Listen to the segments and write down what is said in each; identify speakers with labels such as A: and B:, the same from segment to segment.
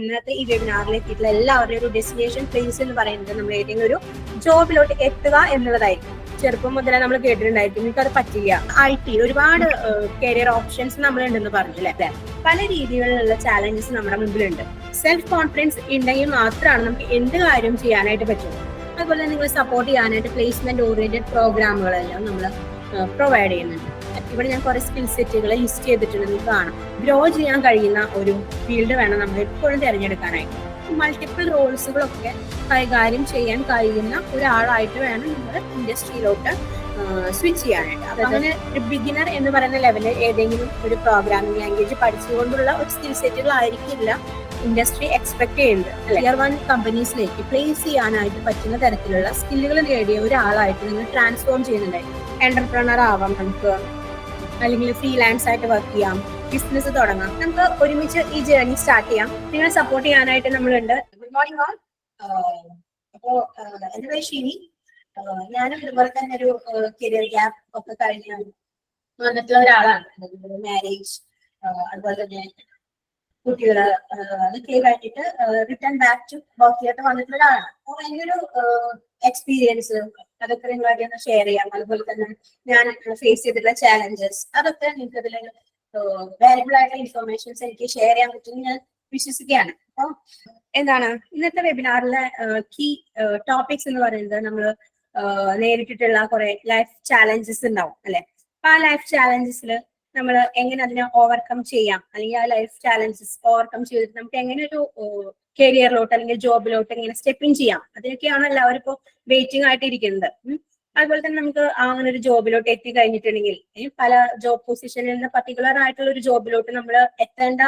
A: ഇന്നത്തെ ഈ വെബിനാറിലെത്തിയിട്ടുള്ള എല്ലാവരുടെയും ഒരു ഡെസ്റ്റിനേഷൻ പ്ലേസ് എന്ന് പറയുന്നത് നമ്മൾ ഏതെങ്കിലും ഒരു ജോബിലോട്ട് എത്തുക എന്നുള്ളതായിരിക്കും. ചെറുപ്പം മുതലേ നമ്മൾ കേട്ടിട്ടുണ്ടായിരിക്കും, നിങ്ങൾക്ക് അത് പറ്റില്ല. IT ഒരുപാട് കരിയർ ഓപ്ഷൻസ് നമ്മളുണ്ടെന്ന് പറഞ്ഞില്ലേ. പല രീതികളിലുള്ള ചാലഞ്ചസ് നമ്മുടെ മുമ്പിലുണ്ട്. സെൽഫ് കോൺഫിഡൻസ് ഉണ്ടെങ്കിൽ മാത്രമാണ് നമുക്ക് എന്ത് കാര്യം ചെയ്യാനായിട്ട് പറ്റുള്ളൂ. അതുപോലെ നിങ്ങൾ സപ്പോർട്ട് ചെയ്യാനായിട്ട് പ്ലേസ്മെന്റ് ഓറിയന്റഡ് പ്രോഗ്രാമുകളെല്ലാം നമ്മൾ പ്രൊവൈഡ് ചെയ്യുന്നുണ്ട്. ഇവിടെ ഞാൻ കുറെ സ്കിൽ സെറ്റുകൾ ലിസ്റ്റ് ചെയ്തിട്ടുണ്ട്. നിങ്ങൾക്ക് കാണാം, ഗ്രോ ചെയ്യാൻ കഴിയുന്ന ഒരു ഫീൽഡ് വേണം നമ്മൾ എപ്പോഴും തിരഞ്ഞെടുക്കാനായിട്ട്. മൾട്ടിപ്പിൾ റോൾസുകളൊക്കെ കൈകാര്യം ചെയ്യാൻ കഴിയുന്ന ഒരാളായിട്ട് വേണം നിങ്ങൾ ഇൻഡസ്ട്രിയിലോട്ട് സ്വിച്ച് ചെയ്യാനായിട്ട്. അപ്പൊ അങ്ങനെ ഒരു ബിഗിനർ എന്ന് പറയുന്ന ലെവലിൽ ഏതെങ്കിലും ഒരു പ്രോഗ്രാമിംഗ് ലാംഗ്വേജ് പഠിച്ചുകൊണ്ടുള്ള ഒരു സ്കിൽ സെറ്റുകളായിരിക്കില്ല ഇൻഡസ്ട്രി എക്സ്പെക്ട് ചെയ്യുന്നത്. Tier 1 കമ്പനീസിലേക്ക് പ്ലേസ് ചെയ്യാനായിട്ട് പറ്റുന്ന തരത്തിലുള്ള സ്കില്ലുകൾ നേടിയ ഒരാളായിട്ട് നിങ്ങൾ ട്രാൻസ്ഫോം ചെയ്യുന്നുണ്ടായിരിക്കും. എന്റർപ്രണർ ആവാം നമുക്ക്, അല്ലെങ്കിൽ ഫ്രീലാൻസ് ആയിട്ട് വർക്ക് ചെയ്യാം, ബിസിനസ് തുടങ്ങാം. നമുക്ക് ഒരുമിച്ച് ഈ ജേർണി സ്റ്റാർട്ട് ചെയ്യാം. നിങ്ങളെ സപ്പോർട്ട് ചെയ്യാനായിട്ട് നമ്മളുണ്ട്. Good morning all. അപ്പോ എന്റെ പേര് ഷിനി. ഞാനും ഇതുപോലെ തന്നെ ഒരു കരിയർ ഗ്യാപ്പ് ഒക്കെ കഴിഞ്ഞ് വന്നിട്ടുള്ള ഒരാളാണ്. മാരേജ്, അതുപോലെ തന്നെ കുട്ടികള്, അതൊക്കെ കഴിഞ്ഞിട്ട് റിട്ടേൺ ബാക്ക് ടു വർക്കിലോട്ട് വന്നിട്ടുള്ള ഒരാളാണ്. അപ്പൊ ഭയങ്കര എക്സ്പീരിയൻസ് അതൊക്കെ നിങ്ങളായിട്ട് ഒന്ന് ഷെയർ ചെയ്യാം. അതുപോലെ തന്നെ ഞാൻ ഫേസ് ചെയ്തിട്ടുള്ള ചാലഞ്ചസ് അതൊക്കെ നിങ്ങൾക്ക് അതിൽ വാല്യബിൾ ആയിട്ടുള്ള ഇൻഫർമേഷൻസ് എനിക്ക് ഷെയർ ചെയ്യാൻ പറ്റുമെന്ന് ഞാൻ വിശ്വസിക്കുകയാണ്. അപ്പൊ എന്താണ് ഇന്നത്തെ വെബിനാറിലെ കീ ടോപ്പിക്സ് എന്ന് പറയുന്നത്, നമ്മൾ നേരിട്ടിട്ടുള്ള കുറെ ലൈഫ് ചാലഞ്ചസ് ഉണ്ടാവും അല്ലെ. അപ്പൊ ആ ലൈഫ് ചാലഞ്ചസിൽ നമ്മൾ എങ്ങനെ അതിനെ ഓവർകം ചെയ്യാം, അല്ലെങ്കിൽ ആ ലൈഫ് ചാലഞ്ചസ് ഓവർകം ചെയ്തിട്ട് നമുക്ക് എങ്ങനെ ഒരു കരിയറിലോട്ട് അല്ലെങ്കിൽ ജോബിലോട്ട് എങ്ങനെ സ്റ്റെപ്പിൻ ചെയ്യാം, അതിനൊക്കെയാണ് എല്ലാവരും ഇപ്പോൾ വെയിറ്റിംഗ് ആയിട്ട് ഇരിക്കുന്നത്. അതുപോലെ തന്നെ നമുക്ക് അങ്ങനെ ഒരു ജോബിലോട്ട് എത്തി കഴിഞ്ഞിട്ടുണ്ടെങ്കിൽ പല ജോബ് പൊസിഷനിൽ നിന്ന് പർട്ടിക്കുലർ ആയിട്ടുള്ള ഒരു ജോബിലോട്ട് നമ്മൾ എത്തേണ്ട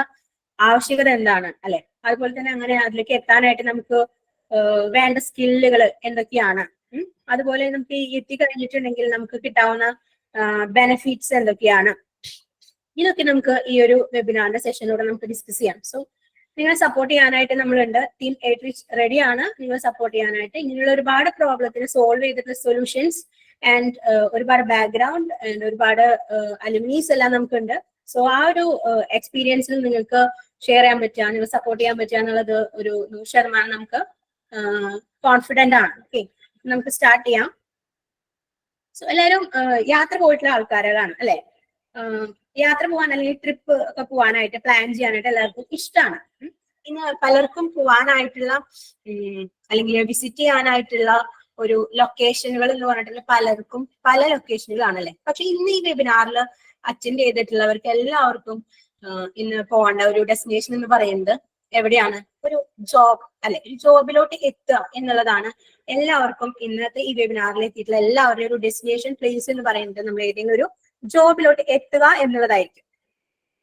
A: ആവശ്യകത എന്താണ് അല്ലെ. അതുപോലെ തന്നെ അങ്ങനെ അതിലേക്ക് എത്താനായിട്ട് നമുക്ക് വേണ്ട സ്കില്ലുകൾ എന്തൊക്കെയാണ്, അതുപോലെ നമുക്ക് എത്തിക്കഴിഞ്ഞിട്ടുണ്ടെങ്കിൽ നമുക്ക് കിട്ടാവുന്ന ബെനിഫിറ്റ്സ് എന്തൊക്കെയാണ്, ഇതൊക്കെ നമുക്ക് ഈ ഒരു വെബിനാറിന്റെ സെഷനിലൂടെ നമുക്ക് ഡിസ്കസ് ചെയ്യാം. സോ നിങ്ങളെ സപ്പോർട്ട് ചെയ്യാനായിട്ട് നമ്മളുണ്ട്. ടീം എയ്റ്റ്രിച്ച് റെഡിയാണ് നിങ്ങളെ സപ്പോർട്ട് ചെയ്യാനായിട്ട്. ഇങ്ങനെയുള്ള ഒരുപാട് പ്രോബ്ലത്തിന് സോൾവ് ചെയ്തിട്ടുള്ള സൊല്യൂഷൻസ് ആൻഡ് ഒരുപാട് ബാക്ക്ഗ്രൗണ്ട് ആൻഡ് ഒരുപാട് അലുമിനീസ് എല്ലാം നമുക്കുണ്ട്. സോ ആ ഒരു എക്സ്പീരിയൻസിൽ നിങ്ങൾക്ക് ഷെയർ ചെയ്യാൻ പറ്റുക, നിങ്ങൾ സപ്പോർട്ട് ചെയ്യാൻ പറ്റുക എന്നുള്ളത് ഒരു 100% നമുക്ക് കോൺഫിഡന്റ് ആണ്. ഓക്കെ, നമുക്ക് സ്റ്റാർട്ട് ചെയ്യാം. സോ എല്ലാവരും യാത്ര പോയിട്ടുള്ള ആൾക്കാരാണ് അല്ലെ. യാത്ര പോകാൻ അല്ലെങ്കിൽ ട്രിപ്പ് ഒക്കെ പോകാനായിട്ട് പ്ലാൻ ചെയ്യാനായിട്ട് എല്ലാവർക്കും ഇഷ്ടമാണ്. ഇന്ന് പലർക്കും പോകാനായിട്ടുള്ള അല്ലെങ്കിൽ വിസിറ്റ് ചെയ്യാനായിട്ടുള്ള ഒരു ലൊക്കേഷനുകൾ എന്ന് പറഞ്ഞിട്ടുള്ള പലർക്കും പല ലൊക്കേഷനുകളാണല്ലേ. പക്ഷെ ഇന്ന് ഈ വെബിനാറിൽ അറ്റൻഡ് ചെയ്തിട്ടുള്ളവർക്ക് എല്ലാവർക്കും ഇന്ന് പോകേണ്ട ഒരു ഡെസ്റ്റിനേഷൻ എന്ന് പറയുന്നത് എവിടെയാണ്? ഒരു ജോബ് അല്ലെ, ഒരു ജോബിലോട്ട് എത്തുക എന്നുള്ളതാണ് എല്ലാവർക്കും ഇന്നത്തെ ഈ വെബിനാറിൽ എത്തിയിട്ടുള്ള എല്ലാവരുടെയും ഒരു ഡെസ്റ്റിനേഷൻ പ്ലേസ് എന്ന് പറയുന്നത് നമ്മൾ ഏതെങ്കിലും ഒരു ജോബിലോട്ട് എത്തുക എന്നുള്ളതായിരിക്കും.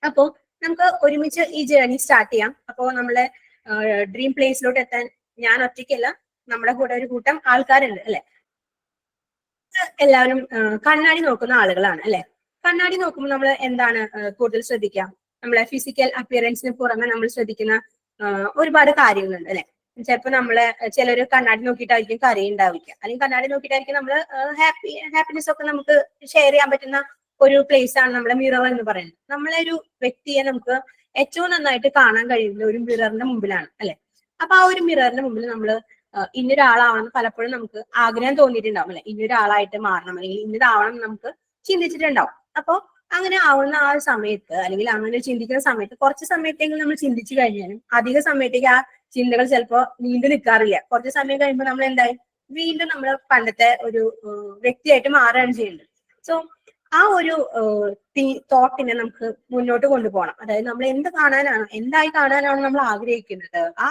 A: അപ്പോൾ നമുക്ക് ഒരുമിച്ച് ഈ ജേർണി സ്റ്റാർട്ട് ചെയ്യാം. അപ്പോൾ നമ്മളെ ഡ്രീം പ്ലേസിലോട്ട് എത്താൻ ഞാൻ ഒറ്റയ്ക്കല്ല, നമ്മുടെ കൂടെ ഒരു കൂട്ടം ആൾക്കാരുണ്ട് അല്ലെ. എല്ലാവരും കണ്ണാടി നോക്കുന്ന ആളുകളാണ് അല്ലെ. കണ്ണാടി നോക്കുമ്പോൾ നമ്മൾ എന്താണ് കൂടുതൽ ശ്രദ്ധിക്കാം? നമ്മളെ ഫിസിക്കൽ അപ്പിയറൻസിന് പുറമെ നമ്മൾ ശ്രദ്ധിക്കുന്ന ഒരുപാട് കാര്യങ്ങളുണ്ട് അല്ലെ. ചിലപ്പോൾ നമ്മള് ചിലര് കണ്ണാടി നോക്കിയിട്ടായിരിക്കും കരയുണ്ടാവില്ല, അല്ലെങ്കിൽ കണ്ണാടി നോക്കിയിട്ടായിരിക്കും നമ്മള് ഹാപ്പിനെസ് ഒക്കെ നമുക്ക് ഷെയർ ചെയ്യാൻ പറ്റുന്ന ഒരു പ്ലേസ് ആണ് നമ്മുടെ മിറർ എന്ന് പറയുന്നത്. നമ്മളെ ഒരു വ്യക്തിയെ നമുക്ക് ഏറ്റവും നന്നായിട്ട് കാണാൻ കഴിയുന്ന ഒരു മിററിന്റെ മുമ്പിലാണ് അല്ലെ. അപ്പൊ ആ ഒരു മിററിന്റെ മുമ്പിൽ നമ്മൾ ഇന്നൊരാളാവണം പലപ്പോഴും നമുക്ക് ആഗ്രഹം തോന്നിയിട്ടുണ്ടാവും അല്ലെ. ഇന്നൊരാളായിട്ട് മാറണം അല്ലെങ്കിൽ ഇന്നതാവണം നമുക്ക് ചിന്തിച്ചിട്ടുണ്ടാവും. അപ്പൊ അങ്ങനെ ആവുന്ന ആ സമയത്ത് അല്ലെങ്കിൽ അങ്ങനെ ചിന്തിക്കുന്ന സമയത്ത് കുറച്ച് സമയത്തെങ്കിലും നമ്മൾ ചിന്തിച്ചു കഴിഞ്ഞാലും അധിക സമയത്തേക്ക് ആ ചിന്തകൾ ചിലപ്പോ നീണ്ടു നിൽക്കാറില്ല. കുറച്ച് സമയം കഴിയുമ്പോൾ നമ്മൾ എന്തായി വീണ്ടും നമ്മൾ പണ്ടത്തെ ഒരു വ്യക്തിയായിട്ട് മാറുകയാണ് ചെയ്യുന്നത്. സോ ആ ഒരു തോട്ടിനെ നമുക്ക് മുന്നോട്ട് കൊണ്ടുപോകണം. അതായത് നമ്മൾ എന്ത് കാണാനാണ്, എന്തായി കാണാനാണ് നമ്മൾ ആഗ്രഹിക്കുന്നത്, ആ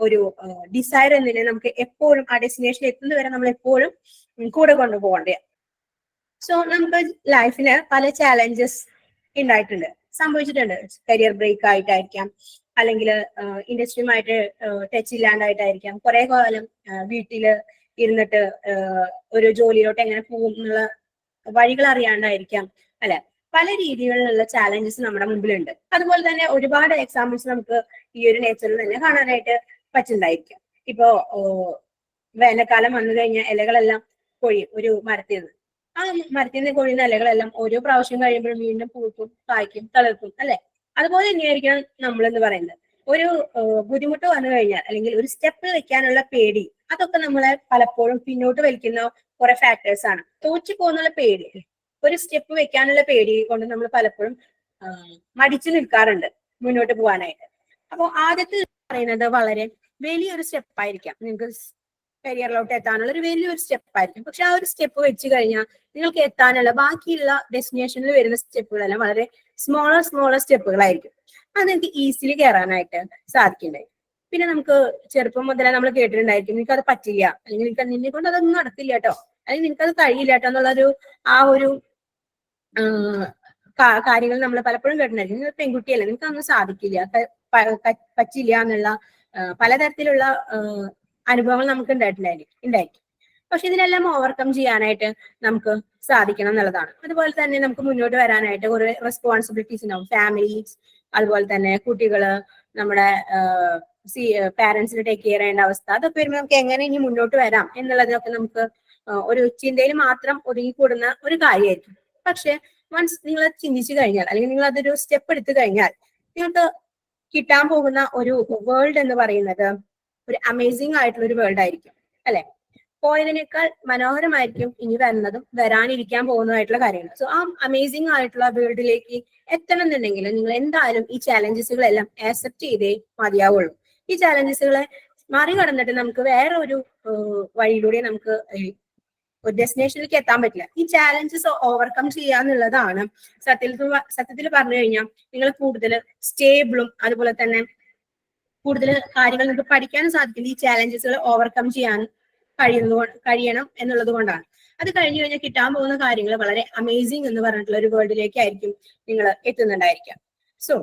A: ഒരു ഡിസയർ എന്നതിനെ നമുക്ക് എപ്പോഴും ആ ഡെസ്റ്റിനേഷൻ എത്തുന്നവരെ നമ്മൾ എപ്പോഴും കൂടെ കൊണ്ടുപോകണ്ടേ. സോ നമുക്ക് ലൈഫിന് പല ചാലഞ്ചസ് ഉണ്ടായിട്ടുണ്ട്, സംഭവിച്ചിട്ടുണ്ട്. കരിയർ ബ്രേക്ക് ആയിട്ടായിരിക്കാം, അല്ലെങ്കിൽ ഇൻഡസ്ട്രിയുമായിട്ട് ടച്ച് ഇല്ലാണ്ടായിട്ടായിരിക്കാം, കുറെ കാലം വീട്ടില് ഇരുന്നിട്ട് ഒരു ജോലിയിലോട്ട് എങ്ങനെ പോകും എന്നുള്ള വഴികൾ അറിയാണ്ടായിരിക്കാം അല്ലെ. പല രീതികളിലുള്ള ചാലഞ്ചസ് നമ്മുടെ മുമ്പിലുണ്ട്. അതുപോലെ തന്നെ ഒരുപാട് എക്സാമ്പിൾസ് നമുക്ക് ഈ ഒരു നേച്ചറിൽ തന്നെ കാണാനായിട്ട് പറ്റുന്നതായിരിക്കാം. ഇപ്പോ വേനൽക്കാലം വന്നു കഴിഞ്ഞാൽ ഇലകളെല്ലാം കൊഴിയും ഒരു മരത്തിൽ നിന്ന്. ആ മരത്തിൽ നിന്ന് കൊഴിയുന്ന ഇലകളെല്ലാം ഓരോ പ്രാവശ്യം കഴിയുമ്പോഴും വീണ്ടും പൂക്കും, കായ്ക്കും, തളിർക്കും അല്ലെ. അതുപോലെ തന്നെയായിരിക്കണം നമ്മളെന്ന് പറയുന്നത്. ഒരു ബുദ്ധിമുട്ട് വന്നു കഴിഞ്ഞാൽ അല്ലെങ്കിൽ ഒരു സ്റ്റെപ്പ് വെക്കാനുള്ള പേടി, അതൊക്കെ നമ്മളെ പലപ്പോഴും പിന്നോട്ട് വലിക്കുന്ന കുറെ ഫാക്ടേഴ്സ് ആണ്. തോറ്റു പോകുന്നുള്ള പേടി, ഒരു സ്റ്റെപ്പ് വെക്കാനുള്ള പേടി കൊണ്ട് നമ്മൾ പലപ്പോഴും മടിച്ചു നിൽക്കാറുണ്ട് മുന്നോട്ട് പോകാനായിട്ട്. അപ്പോൾ ആദ്യത്തെ പറയുന്നത് വളരെ വലിയൊരു സ്റ്റെപ്പായിരിക്കാം, നിങ്ങൾക്ക് കരിയറിലോട്ട് എത്താനുള്ള ഒരു വലിയൊരു സ്റ്റെപ്പായിരിക്കും. പക്ഷെ ആ ഒരു സ്റ്റെപ്പ് വെച്ച് കഴിഞ്ഞാൽ നിങ്ങൾക്ക് എത്താനുള്ള ബാക്കിയുള്ള ഡെസ്റ്റിനേഷനിൽ വരുന്ന സ്റ്റെപ്പുകളെല്ലാം വളരെ സ്മോളർ സ്റ്റെപ്പുകളായിരിക്കും. അത് നിങ്ങൾക്ക് ഈസിലി കയറാനായിട്ട് സാധിക്കണ്ടേ. പിന്നെ നമുക്ക് ചെറുപ്പം മുതലേ നമ്മൾ കേട്ടിട്ടുണ്ടായിരിക്കും നിങ്ങൾക്ക് അത് പറ്റില്ല, അല്ലെങ്കിൽ നിന്നെ കൊണ്ട് അതൊന്നും നടക്കില്ല കേട്ടോ, അല്ലെങ്കിൽ നിങ്ങൾക്ക് അത് കഴിയില്ല കേട്ടോ എന്നുള്ളൊരു ആ ഒരു കാര്യങ്ങൾ നമ്മൾ പലപ്പോഴും കേട്ടിട്ടുണ്ടായിരിക്കും. നിങ്ങൾ പെൺകുട്ടിയല്ലേ, നിങ്ങൾക്ക് അതൊന്നും സാധിക്കില്ല, പറ്റില്ല എന്നുള്ള പലതരത്തിലുള്ള അനുഭവങ്ങൾ നമുക്ക് ഉണ്ടായിരിക്കും. പക്ഷെ ഇതിനെല്ലാം ഓവർകം ചെയ്യാനായിട്ട് നമുക്ക് സാധിക്കണം എന്നുള്ളതാണ്. അതുപോലെ തന്നെ നമുക്ക് മുന്നോട്ട് വരാനായിട്ട് കുറെ റെസ്പോൺസിബിലിറ്റീസ് ഉണ്ടാവും. ഫാമിലീസ്, അതുപോലെ തന്നെ കുട്ടികള്, നമ്മുടെ പാരന്റ്സിനെ ടേക്ക് കെയർ ചെയ്യേണ്ട അവസ്ഥ, അതൊക്കെ വരുമ്പോൾ നമുക്ക് എങ്ങനെ ഇനി മുന്നോട്ട് വരാം എന്നുള്ളതൊക്കെ നമുക്ക് ഒരു ചിന്തയിൽ മാത്രം ഒതുങ്ങിക്കൂടുന്ന ഒരു കാര്യമായിരിക്കും. പക്ഷെ വൺസ് നിങ്ങൾ ചിന്തിച്ചു കഴിഞ്ഞാൽ, അല്ലെങ്കിൽ നിങ്ങൾ അതൊരു സ്റ്റെപ്പ് എടുത്തു കഴിഞ്ഞാൽ, നിങ്ങൾക്ക് കിട്ടാൻ പോകുന്ന ഒരു വേൾഡ് എന്ന് പറയുന്നത് ഒരു അമേസിംഗ് ആയിട്ടുള്ള ഒരു വേൾഡ് ആയിരിക്കും, അല്ലെ? പോയതിനേക്കാൾ മനോഹരമായിരിക്കും ഇനി വരുന്നതും വരാനിരിക്കാൻ പോകുന്നതായിട്ടുള്ള കാര്യങ്ങൾ. സോ ആ അമേസിംഗ് ആയിട്ടുള്ള വേൾഡിലേക്ക് എത്തണം എന്നുണ്ടെങ്കിൽ നിങ്ങൾ എന്തായാലും ഈ ചാലഞ്ചസുകളെല്ലാം ആക്സെപ്റ്റ് ചെയ്തേ മതിയാവുള്ളൂ. ഈ ചാലഞ്ചസുകളെ മറികടന്നിട്ട് നമുക്ക് വേറെ ഒരു വഴിയിലൂടെ നമുക്ക് ഒരു ഡെസ്റ്റിനേഷനിലേക്ക് എത്താൻ പറ്റില്ല. ഈ ചാലഞ്ചസ് ഓവർകം ചെയ്യാന്നുള്ളതാണ് സത്യത്തിൽ പറഞ്ഞു കഴിഞ്ഞാൽ നിങ്ങൾ കൂടുതൽ സ്റ്റേബിളും അതുപോലെ തന്നെ കൂടുതൽ കാര്യങ്ങൾ നിങ്ങൾക്ക് പഠിക്കാനും സാധിക്കില്ല ഈ ചാലഞ്ചസുകൾ ഓവർകം ചെയ്യാൻ കഴിയണം എന്നുള്ളത് കൊണ്ടാണ്. അത് കഴിഞ്ഞു കഴിഞ്ഞാൽ കിട്ടാൻ പോകുന്ന കാര്യങ്ങൾ വളരെ അമേസിംഗ് എന്ന് പറഞ്ഞിട്ടുള്ള ഒരു വേൾഡിലേക്കായിരിക്കും നിങ്ങൾ എത്തുന്നുണ്ടായിരിക്കാം. സോ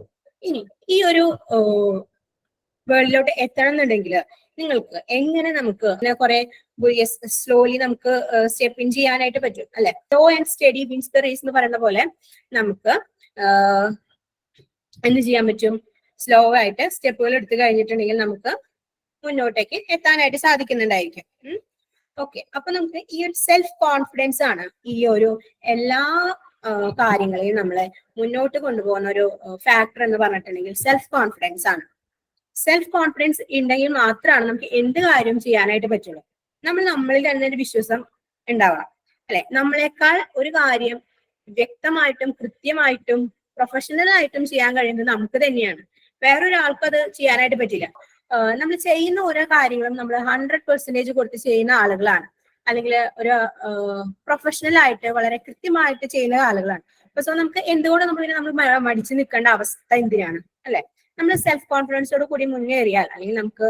A: ഇനി ഈ ഒരു വേൾഡിലോട്ട് എത്തണം എന്നുണ്ടെങ്കിൽ നിങ്ങൾക്ക് എങ്ങനെ നമുക്ക് കുറെ സ്ലോലി നമുക്ക് സ്റ്റെപ്പ് ഇൻ ചെയ്യാനായിട്ട് പറ്റും, അല്ലെ? Slow and steady wins the race എന്ന് പറയുന്ന പോലെ നമുക്ക് എന്ത് ചെയ്യാൻ പറ്റും? സ്ലോ ആയിട്ട് സ്റ്റെപ്പുകൾ എടുത്തു കഴിഞ്ഞിട്ടുണ്ടെങ്കിൽ നമുക്ക് മുന്നോട്ടേക്ക് എത്താനായിട്ട് സാധിക്കുന്നുണ്ടായിരിക്കും. ഓക്കെ, അപ്പൊ നമുക്ക് ഈ ഒരു സെൽഫ് കോൺഫിഡൻസ് ആണ് ഈ ഒരു എല്ലാ കാര്യങ്ങളെയും നമ്മളെ മുന്നോട്ട് കൊണ്ടുപോകുന്ന ഒരു ഫാക്ടർ എന്ന് പറഞ്ഞിട്ടുണ്ടെങ്കിൽ സെൽഫ് കോൺഫിഡൻസ് ആണ്. സെൽഫ് കോൺഫിഡൻസ് ഉണ്ടെങ്കിൽ മാത്രമാണ് നമുക്ക് എന്ത് കാര്യം ചെയ്യാനായിട്ട് പറ്റുള്ളൂ. നമ്മളിൽ തന്നെ ഒരു വിശ്വാസം ഉണ്ടാവണം, അല്ലെ? നമ്മളെക്കാൾ ഒരു കാര്യം വ്യക്തമായിട്ടും കൃത്യമായിട്ടും പ്രൊഫഷണൽ ആയിട്ടും ചെയ്യാൻ കഴിയുന്നത് നമുക്ക് തന്നെയാണ്. വേറൊരാൾക്കും അത് ചെയ്യാനായിട്ട് പറ്റില്ല. നമ്മൾ ചെയ്യുന്ന ഓരോ കാര്യങ്ങളും നമ്മൾ 100% കൊടുത്ത് ചെയ്യുന്ന ആളുകളാണ്, അല്ലെങ്കിൽ ഒരു പ്രൊഫഷണൽ ആയിട്ട് വളരെ കൃത്യമായിട്ട് ചെയ്യുന്ന ആളുകളാണ്. അപ്പൊ സോ നമുക്ക് എന്തുകൊണ്ട് നമ്മൾ മടിച്ചു നിൽക്കേണ്ട അവസ്ഥ എന്തിനാണ്, അല്ലെ? നമ്മൾ സെൽഫ് കോൺഫിഡൻസോട് കൂടി മുന്നേറിയാൽ, അല്ലെങ്കിൽ നമുക്ക്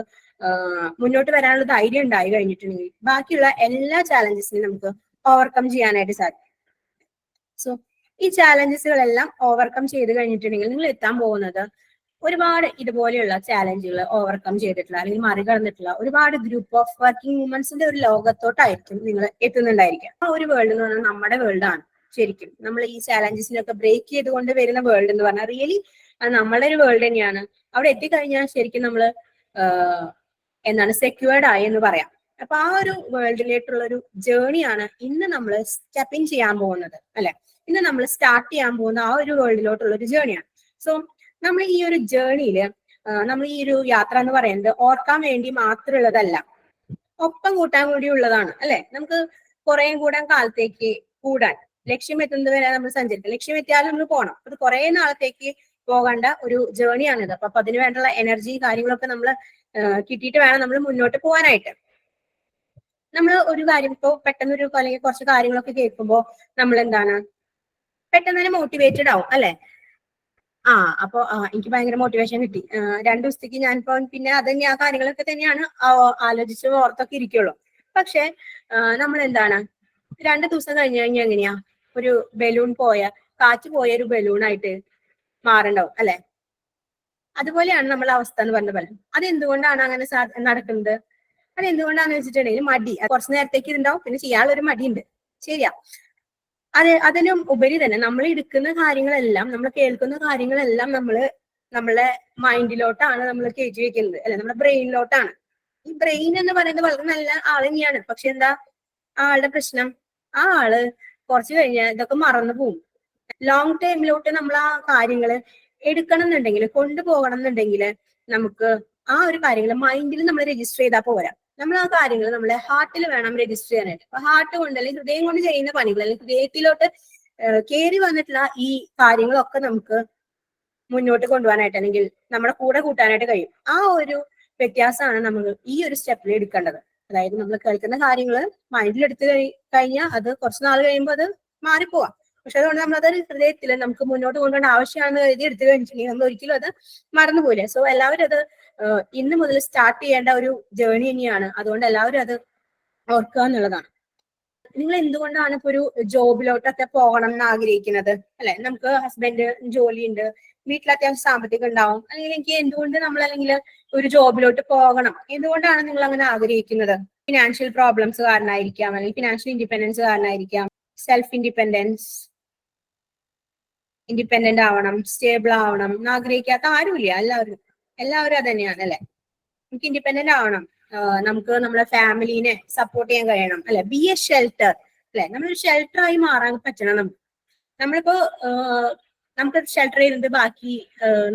A: മുന്നോട്ട് വരാനുള്ള ധൈര്യം ഉണ്ടായി കഴിഞ്ഞിട്ടുണ്ടെങ്കിൽ ബാക്കിയുള്ള എല്ലാ ചാലഞ്ചസിനും നമുക്ക് ഓവർകം ചെയ്യാനായിട്ട് സാധിക്കും. സോ ഈ ചാലഞ്ചസുകളെല്ലാം ഓവർകം ചെയ്ത് കഴിഞ്ഞിട്ടുണ്ടെങ്കിൽ നിങ്ങൾ എത്താൻ പോകുന്നത് ഒരുപാട് ഇതുപോലെയുള്ള ചാലഞ്ചുകൾ ഓവർകം ചെയ്തിട്ടുള്ള അല്ലെങ്കിൽ മറികടന്നിട്ടുള്ള ഒരുപാട് ഗ്രൂപ്പ് ഓഫ് വർക്കിംഗ് വുമൻസിന്റെ ഒരു ലോകത്തോട്ടായിരിക്കും നിങ്ങൾ എത്തുന്നുണ്ടായിരിക്കും. ആ ഒരു വേൾഡ് എന്ന് പറഞ്ഞാൽ നമ്മുടെ വേൾഡ് ആണ്. ശരിക്കും നമ്മൾ ഈ ചാലഞ്ചസിനൊക്കെ ബ്രേക്ക് ചെയ്തുകൊണ്ട് വരുന്ന വേൾഡ് എന്ന് പറഞ്ഞാൽ റിയലി അത് നമ്മളുടെ ഒരു വേൾഡ് തന്നെയാണ്. അവിടെ എത്തിക്കഴിഞ്ഞാൽ ശരിക്കും നമ്മൾ സെക്യൂർഡ് ആയി എന്ന് പറയാം. അപ്പൊ ആ ഒരു വേൾഡിലേക്കുള്ള ഒരു ജേണിയാണ് ഇന്ന് നമ്മൾ സ്റ്റെപ്പ് ഇൻ ചെയ്യാൻ പോകുന്നത്, അല്ലെ? ഇന്ന് നമ്മൾ സ്റ്റാർട്ട് ചെയ്യാൻ പോകുന്ന ആ ഒരു വേൾഡിലോട്ടുള്ള ഒരു ജേണിയാണ്. സോ നമ്മൾ ഈ ഒരു ജേണിയില് നമ്മൾ ഈ ഒരു യാത്ര എന്ന് പറയുന്നത് ഓർക്കാൻ വേണ്ടി മാത്രമുള്ളതല്ല, ഒപ്പം കൂട്ടാൻ കൂടി ഉള്ളതാണ്, അല്ലെ? നമുക്ക് കുറെ കൂടാൻ കാലത്തേക്ക് കൂടാൻ ലക്ഷ്യം എത്തുന്നത് വരെ നമ്മൾ സഞ്ചരിക്കാം. ലക്ഷ്യം എത്തിയാലും നമ്മൾ പോകണം. അത് കുറെ നാളത്തേക്ക് പോകേണ്ട ഒരു ജേണിയാണിത്. അപ്പൊ അതിന് വേണ്ടുള്ള എനർജി കാര്യങ്ങളൊക്കെ നമ്മൾ കിട്ടിയിട്ട് വേണം നമ്മൾ മുന്നോട്ട് പോകാനായിട്ട്. നമ്മൾ ഒരു കാര്യം ഇപ്പോ പെട്ടെന്നൊരു അല്ലെങ്കിൽ കുറച്ച് കാര്യങ്ങളൊക്കെ കേൾക്കുമ്പോൾ നമ്മൾ എന്താണ് പെട്ടെന്ന് തന്നെ മോട്ടിവേറ്റഡ് ആവും, അല്ലെ? അപ്പൊ എനിക്ക് ഭയങ്കര മോട്ടിവേഷൻ കിട്ടി, 2 ദിവസത്തേക്ക് ഞാനിപ്പോ പിന്നെ അത് തന്നെ ആ കാര്യങ്ങളൊക്കെ തന്നെയാണ് ആലോചിച്ച് ഓർത്തൊക്കെ ഇരിക്കുള്ളൂ. പക്ഷെ നമ്മൾ എന്താണ് 2 ദിവസം കഴിഞ്ഞ് കഴിഞ്ഞാൽ എങ്ങനെയാ ഒരു ബലൂൺ കാറ്റ് പോയ ഒരു ബലൂണായിട്ട് മാറുണ്ടാവും, അല്ലെ? അതുപോലെയാണ് നമ്മളെ അവസ്ഥ എന്ന് പറഞ്ഞ പോലെ. അതെന്തുകൊണ്ടാണ് അങ്ങനെ നടക്കുന്നത്? അതെന്തുകൊണ്ടാന്ന് വെച്ചിട്ടുണ്ടെങ്കിൽ മടി. കുറച്ചു നേരത്തേക്ക് ഇതുണ്ടാവും, പിന്നെ ചെയ്യാനുള്ളൊരു മടിയുണ്ട്, ശരിയാ. അതിനും ഉപരി തന്നെ നമ്മൾ എടുക്കുന്ന കാര്യങ്ങളെല്ലാം, നമ്മൾ കേൾക്കുന്ന കാര്യങ്ങളെല്ലാം നമ്മളെ മൈൻഡിലോട്ടാണ് നമ്മൾ കയറ്റി വെക്കുന്നത്, അല്ലെ? നമ്മുടെ ബ്രെയിനിലോട്ടാണ്. ഈ ബ്രെയിൻ എന്ന് പറയുന്നത് വളരെ നല്ല ആൾ തന്നെയാണ്. പക്ഷെ എന്താ ആളുടെ പ്രശ്നം? ആ ആള് കുറച്ച് കഴിഞ്ഞാൽ ഇതൊക്കെ മറന്നു പോകും. ലോങ് ടൈമിലോട്ട് നമ്മൾ ആ കാര്യങ്ങള് എടുക്കണം എന്നുണ്ടെങ്കിൽ, കൊണ്ടുപോകണം എന്നുണ്ടെങ്കിൽ നമുക്ക് ആ ഒരു കാര്യങ്ങൾ മൈൻഡിൽ നമ്മൾ രജിസ്റ്റർ ചെയ്താൽ പോരാ. നമ്മൾ ആ കാര്യങ്ങൾ നമ്മളെ ഹാർട്ടിൽ വേണം രജിസ്റ്റർ ചെയ്യാനായിട്ട്. അപ്പൊ ഹാർട്ട് കൊണ്ട് അല്ലെങ്കിൽ ഹൃദയം കൊണ്ട് ചെയ്യുന്ന പണികൾ അല്ലെങ്കിൽ ഹൃദയത്തിലോട്ട് കയറി വന്നിട്ടുള്ള ഈ കാര്യങ്ങളൊക്കെ നമുക്ക് മുന്നോട്ട് കൊണ്ടുപോകാനായിട്ട് അല്ലെങ്കിൽ നമ്മുടെ കൂടെ കൂട്ടാനായിട്ട് കഴിയും. ആ ഒരു വ്യത്യാസമാണ് നമ്മൾ ഈ ഒരു സ്റ്റെപ്പിൽ എടുക്കേണ്ടത്. അതായത് നമ്മൾ കേൾക്കുന്ന കാര്യങ്ങൾ മൈൻഡിൽ എടുത്തു കഴിഞ്ഞാൽ അത് കുറച്ച് നാൾ കഴിയുമ്പോൾ അത് മാറിപ്പോവാം. പക്ഷെ അതുകൊണ്ട് നമ്മളത് ഹൃദയത്തിൽ നമുക്ക് മുന്നോട്ട് കൊണ്ടുപോകേണ്ട ആവശ്യമാണെന്ന് കരുതി എടുത്തു കഴിഞ്ഞിട്ടുണ്ടെങ്കിൽ നമ്മൾ ഒരിക്കലും അത് മറന്നുപോയില്ല. സോ എല്ലാവരും അത് ഇന്ന് മുതൽ സ്റ്റാർട്ട് ചെയ്യേണ്ട ഒരു ജേർണി തന്നെയാണ്. അതുകൊണ്ട് എല്ലാവരും അത് ഓർക്കുക എന്നുള്ളതാണ്. നിങ്ങൾ എന്തുകൊണ്ടാണ് ഇപ്പൊ ഒരു ജോബിലോട്ടൊക്കെ പോകണം എന്ന് ആഗ്രഹിക്കുന്നത്? അല്ലെ, നമുക്ക് ഹസ്ബൻഡ് ജോലിയുണ്ട്, വീട്ടിൽ അത്യാവശ്യം സാമ്പത്തികം ഉണ്ടാവും, അല്ലെങ്കിൽ എനിക്ക് എന്തുകൊണ്ട് നമ്മൾ അല്ലെങ്കിൽ ഒരു ജോബിലോട്ട് പോകണം, എന്തുകൊണ്ടാണ് നിങ്ങൾ അങ്ങനെ ആഗ്രഹിക്കുന്നത്? ഫിനാൻഷ്യൽ പ്രോബ്ലംസ് കാരണമായിരിക്കാം, അല്ലെങ്കിൽ ഫിനാൻഷ്യൽ ഇൻഡിപെൻഡൻസ് കാരണമായിരിക്കാം. സെൽഫ് ഇൻഡിപെൻഡന്റ് ആവണം, സ്റ്റേബിൾ ആവണം എന്ന് ആഗ്രഹിക്കാത്ത ആരുമില്ല. എല്ലാവരും അത് തന്നെയാണ് അല്ലെ. നമുക്ക് ഇൻഡിപെൻഡന്റ് ആവണം, നമുക്ക് നമ്മളെ ഫാമിലിനെ സപ്പോർട്ട് ചെയ്യാൻ കഴിയണം അല്ലെ. ബി എ ഷെൽട്ടർ അല്ലെ, നമ്മളൊരു ഷെൽട്ടറായി മാറാൻ പറ്റണം. നമ്മളിപ്പോ നമുക്ക് ഷെൽട്ടർ ചെയ്യുന്നത് ബാക്കി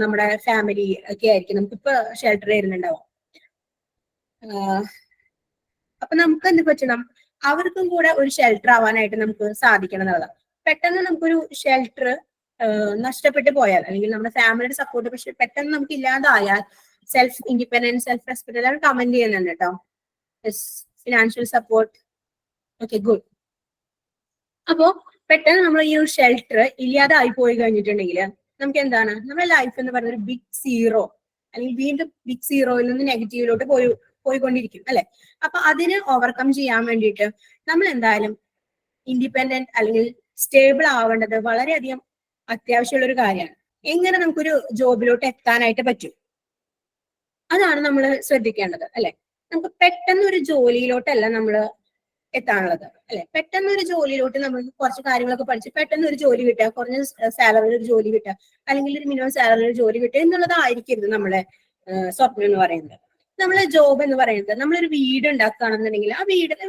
A: നമ്മുടെ ഫാമിലി ഒക്കെ ആയിരിക്കും നമുക്കിപ്പോ ഷെൽട്ടർ ചെയ്യുന്നുണ്ടാവും. അപ്പൊ നമുക്ക് എന്ത് പറ്റണം, അവർക്കും കൂടെ ഒരു ഷെൽട്ടർ ആവാനായിട്ട് നമുക്ക് സാധിക്കണം എന്നുള്ളതാണ്. പെട്ടെന്ന് നമുക്കൊരു ഷെൽട്ടർ നഷ്ടപ്പെട്ടു പോയാൽ അല്ലെങ്കിൽ നമ്മുടെ ഫാമിലിയുടെ സപ്പോർട്ട് പക്ഷെ പെട്ടെന്ന് നമുക്ക് ഇല്ലാതായാൽ സെൽഫ് ഇൻഡിപെൻഡൻസ്, സെൽഫ് റെസ്പെക്ട് എല്ലാം കമന്റ് ചെയ്യുന്നുണ്ട് കേട്ടോ. Financial support, okay good. അപ്പോ പെട്ടെന്ന് നമ്മൾ ഈ ഒരു ഷെൽട്ടർ ഇല്ലാതായി പോയി കഴിഞ്ഞിട്ടുണ്ടെങ്കിൽ നമുക്ക് എന്താണ്, നമ്മുടെ ലൈഫ് എന്ന് പറയുന്ന ഒരു ബിഗ് സീറോ അല്ലെങ്കിൽ വീണ്ടും ബിഗ് സീറോയിൽ നിന്ന് നെഗറ്റീവിലോട്ട് പോയിക്കൊണ്ടിരിക്കും അല്ലെ. അപ്പൊ അതിന് ഓവർകം ചെയ്യാൻ വേണ്ടിയിട്ട് നമ്മൾ എന്തായാലും ഇൻഡിപെൻഡന്റ് അല്ലെങ്കിൽ സ്റ്റേബിൾ ആവേണ്ടത് വളരെയധികം അത്യാവശ്യമുള്ള ഒരു കാര്യമാണ്. എങ്ങനെ നമുക്കൊരു ജോബിലോട്ട് എത്താനായിട്ട് പറ്റും, അതാണ് നമ്മൾ ശ്രദ്ധിക്കേണ്ടത് അല്ലെ. നമുക്ക് പെട്ടെന്ന് ഒരു ജോലിയിലോട്ടല്ല നമ്മൾ എത്താനുള്ളത് അല്ലെ. പെട്ടെന്ന് ഒരു ജോലിയിലോട്ട് നമുക്ക് കുറച്ച് കാര്യങ്ങളൊക്കെ പഠിച്ച് പെട്ടെന്ന് ഒരു ജോലി കിട്ടുക, കുറഞ്ഞ സാലറിയിൽ ഒരു ജോലി കിട്ടുക, അല്ലെങ്കിൽ ഒരു മിനിമം സാലറിയിൽ ഒരു ജോലി കിട്ടുക എന്നുള്ളതായിരിക്കരുത് നമ്മളെ സ്വപ്നം എന്ന് പറയുന്നത്. നമ്മളെ ജോബ് എന്ന് പറയുന്നത്, നമ്മളൊരു വീട് ഉണ്ടാക്കുകയാണെന്നുണ്ടെങ്കിൽ ആ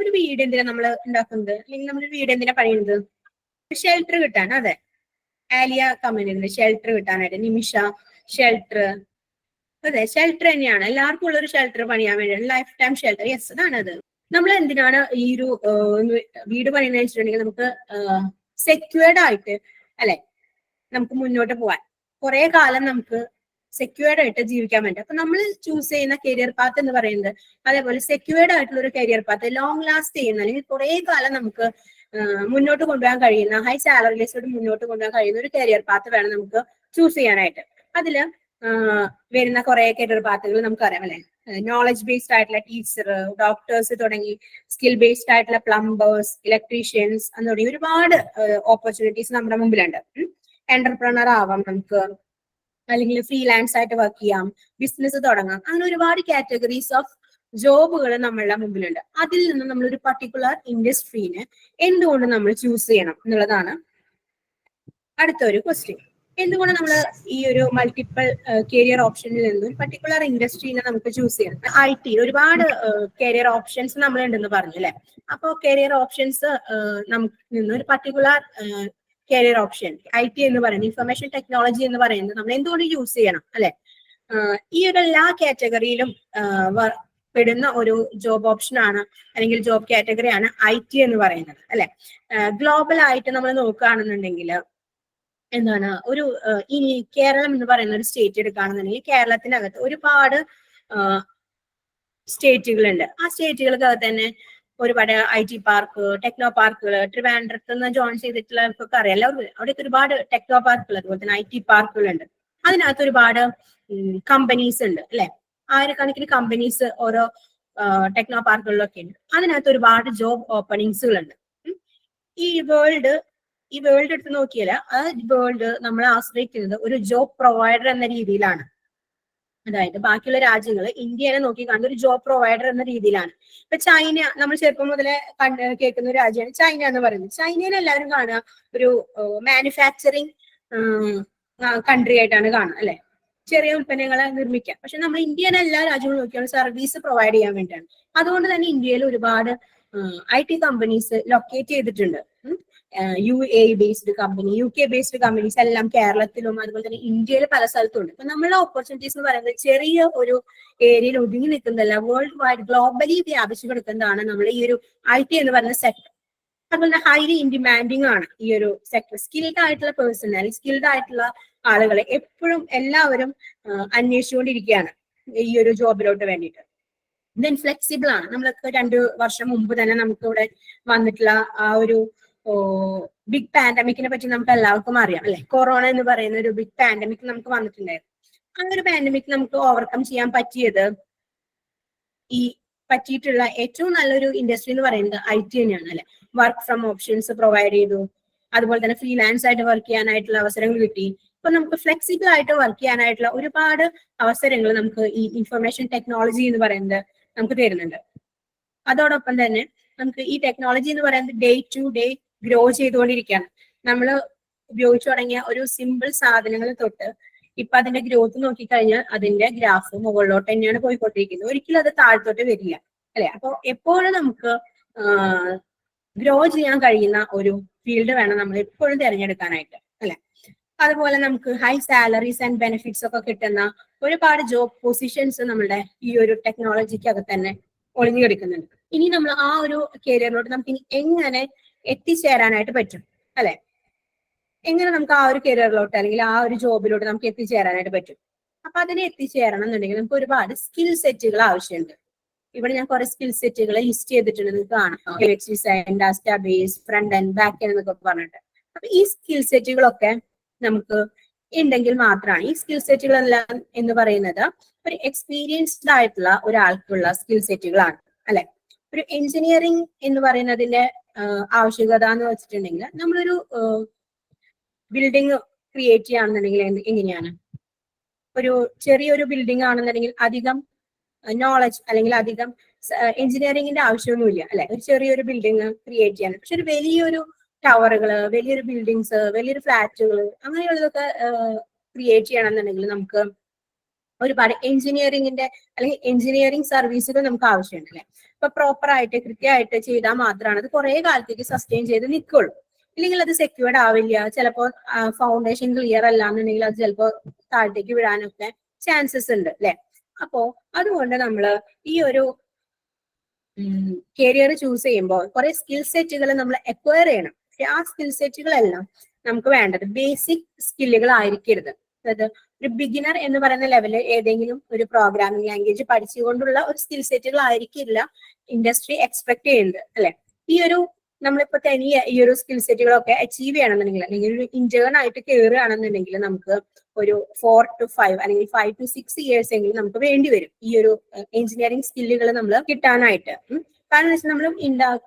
A: ഒരു വീട് എന്തിനാ നമ്മൾ ഉണ്ടാക്കുന്നത്, അല്ലെങ്കിൽ നമ്മളൊരു വീട് എന്തിനാ പണിയുന്നത്? ഷെൽട്ടർ കിട്ടാൻ. അതെ, ആലിയ കമ്പനി ഷെൽട്ടർ കിട്ടാനായിട്ട്, നിമിഷ ഷെൽട്ടർ, അതെ ഷെൽട്ടർ തന്നെയാണ്. എല്ലാവർക്കും ഉള്ളൊരു ഷെൽട്ടർ പണിയാൻ വേണ്ടിയാണ്, ലൈഫ് ടൈം ഷെൽട്ടർ. യെസ്, അതാണ് അത്. നമ്മൾ എന്തിനാണ് ഈ ഒരു വീട് പണിയെന്ന് വെച്ചിട്ടുണ്ടെങ്കിൽ നമുക്ക് സെക്യൂർഡ് ആയിട്ട് അല്ലെ നമുക്ക് മുന്നോട്ട് പോവാൻ കുറെ കാലം നമുക്ക് സെക്യൂർഡ് ആയിട്ട് ജീവിക്കാൻ വേണ്ടി. അപ്പൊ നമ്മൾ ചൂസ് ചെയ്യുന്ന കരിയർ പാത്ത് എന്ന് പറയുന്നത് അതേപോലെ സെക്യൂർഡ് ആയിട്ടുള്ള ഒരു കരിയർ പാത്ത്, ലോങ് ലാസ്റ്റ് ചെയ്യുന്ന അല്ലെങ്കിൽ കുറെ കാലം നമുക്ക് മുന്നോട്ട് കൊണ്ടുപോകാൻ കഴിയുന്ന, ഹൈ സാലറിയിലോട്ട് മുന്നോട്ട് കൊണ്ടുപോകാൻ കഴിയുന്ന ഒരു കരിയർ പാത്ത് വേണം നമുക്ക് ചൂസ് ചെയ്യാനായിട്ട്. അതില് വരുന്ന കുറെ കരിയർ പാത്തുകൾ നമുക്കറിയാം അല്ലെ. നോളജ് ബേസ്ഡ് ആയിട്ടുള്ള ടീച്ചർ, ഡോക്ടേഴ്സ് തുടങ്ങി സ്കിൽ ബേസ്ഡ് ആയിട്ടുള്ള പ്ലംബേഴ്സ്, ഇലക്ട്രീഷ്യൻസ് എന്ന് തുടങ്ങി ഒരുപാട് ഓപ്പർച്യൂണിറ്റീസ് നമ്മുടെ മുമ്പിലുണ്ട്. എന്റർപ്രണർ ആവാം നമുക്ക്, അല്ലെങ്കിൽ ഫ്രീലാൻസ് ആയിട്ട് വർക്ക് ചെയ്യാം, ബിസിനസ് തുടങ്ങാം. അങ്ങനെ ഒരുപാട് കാറ്റഗറീസ് ഓഫ് ജോബുകൾ നമ്മളുടെ മുമ്പിലുണ്ട്. അതിൽ നിന്ന് നമ്മളൊരു പർട്ടിക്കുലർ ഇൻഡസ്ട്രീനെ എന്തുകൊണ്ട് നമ്മൾ ചൂസ് ചെയ്യണം എന്നുള്ളതാണ് അടുത്തൊരു ക്വസ്റ്റ്യൻ. എന്തുകൊണ്ട് നമ്മൾ ഈ ഒരു മൾട്ടിപ്പിൾ കരിയർ ഓപ്ഷനിൽ നിന്നും പർട്ടിക്കുലർ ഇൻഡസ്ട്രീനെ നമുക്ക് ചൂസ് ചെയ്യണം? IT ഒരുപാട് കരിയർ ഓപ്ഷൻസ് നമ്മളുണ്ടെന്ന് പറഞ്ഞു അല്ലെ. അപ്പൊ കരിയർ ഓപ്ഷൻസ് നമുക്ക് നിന്ന് ഒരു പർട്ടിക്കുലർ കരിയർ ഓപ്ഷൻ IT എന്ന് പറയുന്നത്, ഇൻഫർമേഷൻ ടെക്നോളജി എന്ന് പറയുന്നത് നമ്മൾ എന്തുകൊണ്ട് യൂസ് ചെയ്യണം അല്ലെ. ഈ ഒരു എല്ലാ കാറ്റഗറിയിലും പെടുന്ന ഒരു ജോബ് ഓപ്ഷൻ ആണ് അല്ലെങ്കിൽ ജോബ് കാറ്റഗറിയാണ് IT എന്ന് പറയുന്നത് അല്ലെ. ഗ്ലോബൽ ആയിട്ട് നമ്മൾ നോക്കുകയാണെന്നുണ്ടെങ്കിൽ എന്താണ്, ഒരു ഇനി കേരളം എന്ന് പറയുന്ന ഒരു സ്റ്റേറ്റ് എടുക്കുകയാണെന്നുണ്ടെങ്കിൽ കേരളത്തിനകത്ത് ഒരുപാട് സ്റ്റേറ്റുകളുണ്ട്. ആ സ്റ്റേറ്റുകൾക്കകത്ത് തന്നെ ഒരുപാട് IT പാർക്ക്, ടെക്നോ പാർക്കുകൾ, ട്രിവാൻഡ്രത്ത് നിന്ന് ജോയിൻ ചെയ്തിട്ടുള്ളവർക്കൊക്കെ അറിയാം, എല്ലാവർക്കും അവിടെയൊക്കെ ഒരുപാട് ടെക്നോ പാർക്കുകൾ അതുപോലെ തന്നെ IT പാർക്കുകളുണ്ട്. അതിനകത്ത് ഒരുപാട് കമ്പനീസ് ഉണ്ട് അല്ലെ. ആയിരക്കണക്കിന് കമ്പനീസ് ഓരോ ടെക്നോ പാർക്കുകളിലൊക്കെ ഉണ്ട്. അതിനകത്ത് ഒരുപാട് ജോബ് ഓപ്പണിങ്സുകളുണ്ട്. ഈ വേൾഡ് എടുത്ത് നോക്കിയാൽ ആ വേൾഡ് നമ്മളെ ആശ്രയിക്കുന്നത് ഒരു ജോബ് പ്രൊവൈഡർ എന്ന രീതിയിലാണ്. അതായത് ബാക്കിയുള്ള രാജ്യങ്ങൾ ഇന്ത്യനെ നോക്കി കാണുന്ന ഒരു ജോബ് പ്രൊവൈഡർ എന്ന രീതിയിലാണ്. ഇപ്പൊ ചൈന, നമ്മൾ ചെറുപ്പം മുതലേ കേൾക്കുന്ന ഒരു രാജ്യമാണ് ചൈന എന്ന് പറയുന്നത്. ചൈനയെ എല്ലാവരും കാണുക ഒരു മാനുഫാക്ചറിങ് കൺട്രി ആയിട്ടാണ് കാണുക അല്ലെ. ചെറിയ ഉൽപ്പന്നങ്ങളെ നിർമ്മിക്കാം. പക്ഷെ നമ്മൾ ഇന്ത്യനെ എല്ലാ രാജ്യങ്ങളും നോക്കിയാണ് സർവീസ് പ്രൊവൈഡ് ചെയ്യാൻ വേണ്ടിയാണ്. അതുകൊണ്ട് തന്നെ ഇന്ത്യയിൽ ഒരുപാട് IT കമ്പനീസ് ലൊക്കേറ്റ് ചെയ്തിട്ടുണ്ട്. UAE based company, UK based companies എല്ലാം കേരളത്തിലും അതുപോലെ തന്നെ ഇന്ത്യയിൽ പല സ്ഥലത്തും ഉണ്ട്. അപ്പൊ നമ്മളുടെ ഓപ്പർച്യൂണിറ്റീസ് എന്ന് പറയുന്നത് ചെറിയ ഒരു ഏരിയയിൽ ഒതുങ്ങി നിൽക്കുന്നതല്ല, വേൾഡ് വൈഡ് ഗ്ലോബലി വ്യാപിച്ചു കിടക്കുന്നതാണ് നമ്മൾ ഈ ഒരു IT എന്ന് പറയുന്ന സെക്ടർ. അതുപോലെ ഹൈലി ഇൻ ഡിമാൻഡിങ് ആണ് ഈ ഒരു സെക്ടർ. സ്കിൽഡ് ആയിട്ടുള്ള പേഴ്സൺ അല്ലെങ്കിൽ സ്കിൽഡ് ആയിട്ടുള്ള ആളുകളെ എപ്പോഴും എല്ലാവരും അന്വേഷിച്ചുകൊണ്ടിരിക്കുകയാണ് ഈ ഒരു ജോബിലോട്ട് വേണ്ടിയിട്ട്. ദെൻ ഫ്ലെക്സിബിൾ ആണ്. നമ്മളൊക്കെ 2 വർഷം മുമ്പ് തന്നെ നമുക്ക് ഇവിടെ വന്നിട്ടുള്ള ആ ഒരു ബിഗ് പാൻഡമിക്കിനെ പറ്റി നമുക്ക് എല്ലാവർക്കും അറിയാം അല്ലെ. കൊറോണ എന്ന് പറയുന്ന ഒരു ബിഗ് പാൻഡമിക് നമുക്ക് വന്നിട്ടുണ്ടായിരുന്നു. ആ ഒരു പാൻഡമിക് നമുക്ക് ഓവർകം ചെയ്യാൻ പറ്റിയിട്ടുള്ള ഏറ്റവും നല്ലൊരു ഇൻഡസ്ട്രി എന്ന് പറയുന്നത് IT തന്നെയാണ് അല്ലെ. വർക്ക് ഫ്രം ഓപ്ഷൻസ് പ്രൊവൈഡ് ചെയ്തു, അതുപോലെ തന്നെ ഫ്രീലാൻസ് ആയിട്ട് വർക്ക് ചെയ്യാനായിട്ടുള്ള അവസരങ്ങൾ കിട്ടി. ഇപ്പൊ നമുക്ക് ഫ്ലെക്സിബിൾ ആയിട്ട് വർക്ക് ചെയ്യാനായിട്ടുള്ള ഒരുപാട് അവസരങ്ങൾ നമുക്ക് ഈ ഇൻഫർമേഷൻ ടെക്നോളജി എന്ന് പറയുന്നത് നമുക്ക് തരുന്നുണ്ട്. അതോടൊപ്പം തന്നെ നമുക്ക് ഈ ടെക്നോളജി എന്ന് പറയുന്നത് ഡേ ടു ഡേ ഗ്രോ ചെയ്തുകൊണ്ടിരിക്കുകയാണ്. നമ്മൾ ഉപയോഗിച്ചു തുടങ്ങിയ ഒരു സിമ്പിൾ സാധനങ്ങൾ തൊട്ട് ഇപ്പൊ അതിന്റെ ഗ്രോത്ത് നോക്കിക്കഴിഞ്ഞാൽ അതിന്റെ ഗ്രാഫ് മുകളിലോട്ട് തന്നെയാണ് പോയിക്കൊണ്ടിരിക്കുന്നത്. ഒരിക്കലും അത് താഴത്തോട്ട് വരില്ല അല്ലെ. അപ്പൊ എപ്പോഴും നമുക്ക് ഗ്രോ ചെയ്യാൻ കഴിയുന്ന ഒരു ഫീൽഡ് വേണം നമ്മൾ എപ്പോഴും തിരഞ്ഞെടുക്കാനായിട്ട് അല്ലെ. അതുപോലെ നമുക്ക് ഹൈ സാലറീസ് ആൻഡ് ബെനിഫിറ്റ്സ് ഒക്കെ കിട്ടുന്ന ഒരുപാട് ജോബ് പൊസിഷൻസ് നമ്മുടെ ഈ ഒരു ടെക്നോളജിക്കകത്ത് തന്നെ ഒളിഞ്ഞു കിടക്കുന്നുണ്ട്. ഇനി നമ്മൾ ആ ഒരു കരിയറിലോട്ട് നമുക്ക് ഇനി എങ്ങനെ എത്തിച്ചേരാനായിട്ട് പറ്റും അല്ലെ. എങ്ങനെ നമുക്ക് ആ ഒരു കരിയറിലോട്ട് അല്ലെങ്കിൽ ആ ഒരു ജോബിലോട്ട് നമുക്ക് എത്തിച്ചേരാനായിട്ട് പറ്റും. അപ്പൊ അതിനെ എത്തിച്ചേരണം എന്നുണ്ടെങ്കിൽ നമുക്ക് ഒരുപാട് സ്കിൽ സെറ്റുകൾ ആവശ്യമുണ്ട്. ഇവിടെ ഞാൻ കുറെ സ്കിൽ സെറ്റുകൾ ലിസ്റ്റ് ചെയ്തിട്ടുണ്ട്, നിങ്ങൾക്ക് കാണാം. UX design, database, front and back end എന്നൊക്കെ പറഞ്ഞിട്ട്. അപ്പൊ ഈ സ്കിൽ സെറ്റുകളൊക്കെ നമുക്ക് ഉണ്ടെങ്കിൽ മാത്രമാണ് ഈ സ്കിൽ സെറ്റുകളെല്ലാം എന്ന് പറയുന്നത് ഒരു എക്സ്പീരിയൻസ്ഡ് ആയിട്ടുള്ള ഒരാൾക്കുള്ള സ്കിൽ സെറ്റുകളാണ് അല്ലെ. ഒരു എഞ്ചിനീയറിംഗ് എന്ന് പറയുന്നതിന്റെ ആവശ്യകത എന്ന് വെച്ചിട്ടുണ്ടെങ്കിൽ നമ്മളൊരു ബിൽഡിംഗ് ക്രിയേറ്റ് ചെയ്യുകയാണെന്നുണ്ടെങ്കിൽ എങ്ങനെയാണ്, ഒരു ചെറിയൊരു ബിൽഡിംഗ് ആണെന്നുണ്ടെങ്കിൽ അധികം നോളജ് അല്ലെങ്കിൽ അധികം എഞ്ചിനീയറിംഗിന്റെ ആവശ്യമൊന്നുമില്ല അല്ലെ, ഒരു ചെറിയൊരു ബിൽഡിംഗ് ക്രിയേറ്റ് ചെയ്യാൻ. പക്ഷെ ഒരു വലിയൊരു ടവറുകള്, വലിയൊരു ബിൽഡിങ്സ്, വലിയൊരു ഫ്ലാറ്റുകൾ അങ്ങനെയുള്ളതൊക്കെ ക്രിയേറ്റ് ചെയ്യണമെന്നുണ്ടെങ്കിൽ നമുക്ക് ഒരുപാട് എഞ്ചിനീയറിംഗിന്റെ അല്ലെങ്കിൽ എഞ്ചിനീയറിംഗ് സർവീസുകൾ നമുക്ക് ആവശ്യമുണ്ട് അല്ലെ. അപ്പൊ പ്രോപ്പർ ആയിട്ട് കൃത്യമായിട്ട് ചെയ്താൽ മാത്രമാണ് അത് കുറെ കാലത്തേക്ക് സസ്റ്റെയിൻ ചെയ്ത് നിൽക്കുള്ളൂ. ഇല്ലെങ്കിൽ അത് സെക്യൂർഡ് ആവില്ല. ചിലപ്പോൾ ഫൗണ്ടേഷൻ ക്ലിയർ അല്ല എന്നുണ്ടെങ്കിൽ അത് ചിലപ്പോൾ താഴത്തേക്ക് വിടാനൊക്കെ ചാൻസസ് ഉണ്ട് അല്ലെ. അപ്പോ അതുകൊണ്ട് നമ്മൾ ഈ ഒരു കരിയർ ചൂസ് ചെയ്യുമ്പോൾ കുറെ സ്കിൽ സെറ്റുകൾ നമ്മൾ അക്വയർ ചെയ്യണം. പക്ഷെ ആ സ്കിൽ സെറ്റുകളെല്ലാം നമുക്ക് വേണ്ടത് ബേസിക് സ്കില്ലുകൾ ആയിരിക്കരുത്. അതായത് ഒരു ബിഗിനർ എന്ന് പറയുന്ന ലെവലിൽ ഏതെങ്കിലും ഒരു പ്രോഗ്രാമിംഗ് ലാംഗ്വേജ് പഠിച്ചുകൊണ്ടുള്ള ഒരു സ്കിൽ സെറ്റുകൾ ആയിരിക്കില്ല ഇൻഡസ്ട്രി എക്സ്പെക്ട് ചെയ്യുന്നത് അല്ലെ. ഈ ഒരു നമ്മളിപ്പോ തനിയെ ഈ ഒരു സ്കിൽ സെറ്റുകളൊക്കെ അച്ചീവ് ചെയ്യണമെന്നുണ്ടെങ്കിൽ അല്ലെങ്കിൽ ഒരു ഇന്റേൺ ആയിട്ട് കയറുകയാണെന്നുണ്ടെങ്കിൽ നമുക്ക് ഒരു 4 to 5 അല്ലെങ്കിൽ 5 to 6 ഇയേഴ്സ് എങ്കിലും നമുക്ക് വേണ്ടി വരും ഈ ഒരു എഞ്ചിനീയറിംഗ് സ്കില്ലുകൾ നമ്മൾ കിട്ടാനായിട്ട്. കാരണം വെച്ചാൽ നമ്മൾ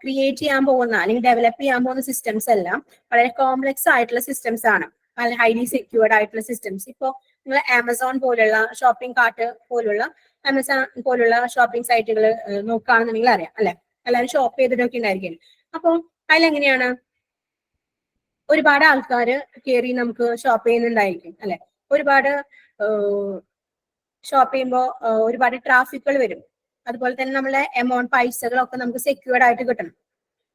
A: ക്രിയേറ്റ് ചെയ്യാൻ പോകുന്ന അല്ലെങ്കിൽ ഡെവലപ്പ് ചെയ്യാൻ പോകുന്ന സിസ്റ്റംസ് എല്ലാം വളരെ കോംപ്ലക്സ് ആയിട്ടുള്ള സിസ്റ്റംസ് ആണ്, വളരെ ഹൈലി സെക്യൂർഡ് ആയിട്ടുള്ള സിസ്റ്റംസ്. ഇപ്പോൾ നിങ്ങൾ ആമസോൺ പോലുള്ള ഷോപ്പിംഗ് കാർട്ട് പോലുള്ള ആമസോൺ പോലുള്ള ഷോപ്പിംഗ് സൈറ്റുകൾ നോക്കുകയാണെന്നുണ്ടെങ്കിൽ അറിയാം അല്ലെ, എല്ലാവരും ഷോപ്പ് ചെയ്തിട്ടൊക്കെ ഉണ്ടായിരിക്കും. അപ്പൊ അതിലെങ്ങനെയാണ് ഒരുപാട് ആൾക്കാർ കയറി നമുക്ക് ഷോപ്പ് ചെയ്യുന്നുണ്ടായിരിക്കും അല്ലെ. ഒരുപാട് ഷോപ്പ് ചെയ്യുമ്പോൾ ഒരുപാട് ട്രാഫിക്കുകൾ വരും. അതുപോലെ തന്നെ നമ്മളെ എമൗണ്ട് പൈസകളൊക്കെ നമുക്ക് സെക്യൂർഡ് ആയിട്ട് കിട്ടണം.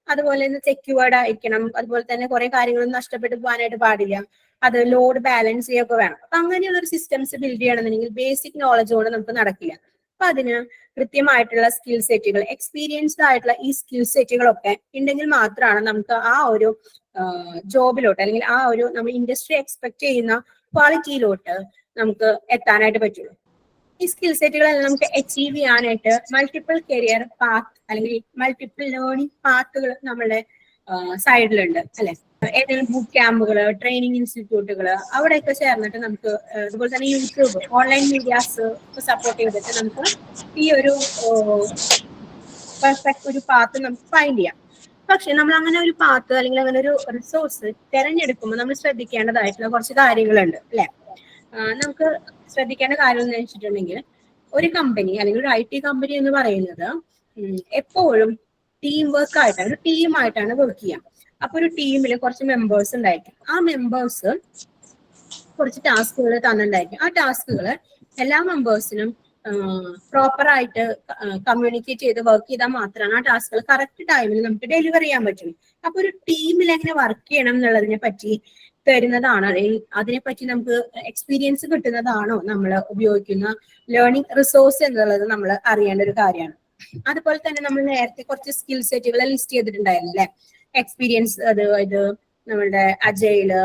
A: അതുപോലെ തന്നെ സെക്യൂർഡ് ആയിരിക്കണം. അതുപോലെ തന്നെ കുറെ കാര്യങ്ങളൊന്നും നഷ്ടപ്പെട്ടു പോകാനായിട്ട് പാടില്ല. അത് ലോഡ് ബാലൻസ് ചെയ്യൊക്കെ വേണം. അപ്പൊ അങ്ങനെയുള്ള ഒരു സിസ്റ്റംസ് ബിൽഡ് ചെയ്യണമെന്നുണ്ടെങ്കിൽ ബേസിക് നോളജ് കൊണ്ട് നമുക്ക് നടക്കില്ല. അപ്പൊ അതിന് കൃത്യമായിട്ടുള്ള സ്കിൽ സെറ്റുകൾ, എക്സ്പീരിയൻസ്ഡ് ആയിട്ടുള്ള ഈ സ്കിൽ സെറ്റുകളൊക്കെ ഉണ്ടെങ്കിൽ മാത്രമാണ് നമുക്ക് ആ ഒരു ജോബിലോട്ട് അല്ലെങ്കിൽ ആ ഒരു നമ്മൾ ഇൻഡസ്ട്രി എക്സ്പെക്ട് ചെയ്യുന്ന ക്വാളിറ്റിയിലോട്ട് നമുക്ക് എത്താനായിട്ട് പറ്റുള്ളൂ. ഈ സ്കിൽ സെറ്റുകളെല്ലാം നമുക്ക് അച്ചീവ് ചെയ്യാനായിട്ട് മൾട്ടിപ്പിൾ കരിയർ പാത്ത് അല്ലെങ്കിൽ മൾട്ടിപ്പിൾ ലേണിംഗ് പാത്തുകൾ നമ്മളുടെ സൈഡിലുണ്ട് അല്ലെ. ഏതെങ്കിലും ബുക്ക് ക്യാമ്പുകൾ, ട്രെയിനിങ് ഇൻസ്റ്റിറ്റ്യൂട്ടുകൾ അവിടെയൊക്കെ ചേർന്നിട്ട് നമുക്ക് അതുപോലെ തന്നെ യൂട്യൂബ്, ഓൺലൈൻ മീഡിയാസ് സപ്പോർട്ട് ചെയ്തിട്ട് നമുക്ക് ഈ ഒരു പെർഫെക്റ്റ് ഒരു പാത്ത് നമുക്ക് ഫൈൻഡ് ചെയ്യാം. പക്ഷെ നമ്മൾ അങ്ങനെ ഒരു പാത്ത് അല്ലെങ്കിൽ അങ്ങനെ ഒരു റിസോഴ്സ് തിരഞ്ഞെടുക്കുമ്പോൾ നമ്മൾ ശ്രദ്ധിക്കേണ്ടതായിട്ടുള്ള കുറച്ച് കാര്യങ്ങളുണ്ട് അല്ലെ. നമുക്ക് ശ്രദ്ധിക്കേണ്ട കാര്യം എന്ന് വെച്ചിട്ടുണ്ടെങ്കിൽ ഒരു കമ്പനി അല്ലെങ്കിൽ ഒരു IT കമ്പനി എന്ന് പറയുന്നത് എപ്പോഴും ടീം വർക്ക് ആയിട്ടാണ്, ഒരു ടീമായിട്ടാണ് വർക്ക് ചെയ്യുക. അപ്പൊ ഒരു ടീമിൽ കുറച്ച് മെമ്പേഴ്സ് ഉണ്ടായിരിക്കും. ആ മെമ്പേഴ്സ് കുറച്ച് ടാസ്കുകൾ തന്നിട്ടുണ്ടായിരിക്കും. ആ ടാസ്കുകൾ എല്ലാ മെമ്പേഴ്സിനും പ്രോപ്പർ ആയിട്ട് കമ്മ്യൂണിക്കേറ്റ് ചെയ്ത് വർക്ക് ചെയ്താൽ മാത്രമാണ് ആ ടാസ്കുകൾ കറക്റ്റ് ടൈമിൽ നമുക്ക് ഡെലിവർ ചെയ്യാൻ പറ്റും. അപ്പൊ ഒരു ടീമിൽ എങ്ങനെ വർക്ക് ചെയ്യണം എന്നുള്ളതിനെ പറ്റി തരുന്നതാണോ, അല്ലെങ്കിൽ അതിനെപ്പറ്റി നമുക്ക് എക്സ്പീരിയൻസ് കിട്ടുന്നതാണോ നമ്മൾ ഉപയോഗിക്കുന്ന ലേണിംഗ് റിസോഴ്സ് എന്നുള്ളത് നമ്മൾ അറിയേണ്ട ഒരു കാര്യമാണ്. അതുപോലെ തന്നെ നമ്മൾ നേരത്തെ കുറച്ച് സ്കിൽ സെറ്റുകൾ ലിസ്റ്റ് ചെയ്തിട്ടുണ്ടായിരുന്നു അല്ലെ. എക്സ്പീരിയൻസ്, ഇത് നമ്മളുടെ അജൈല്,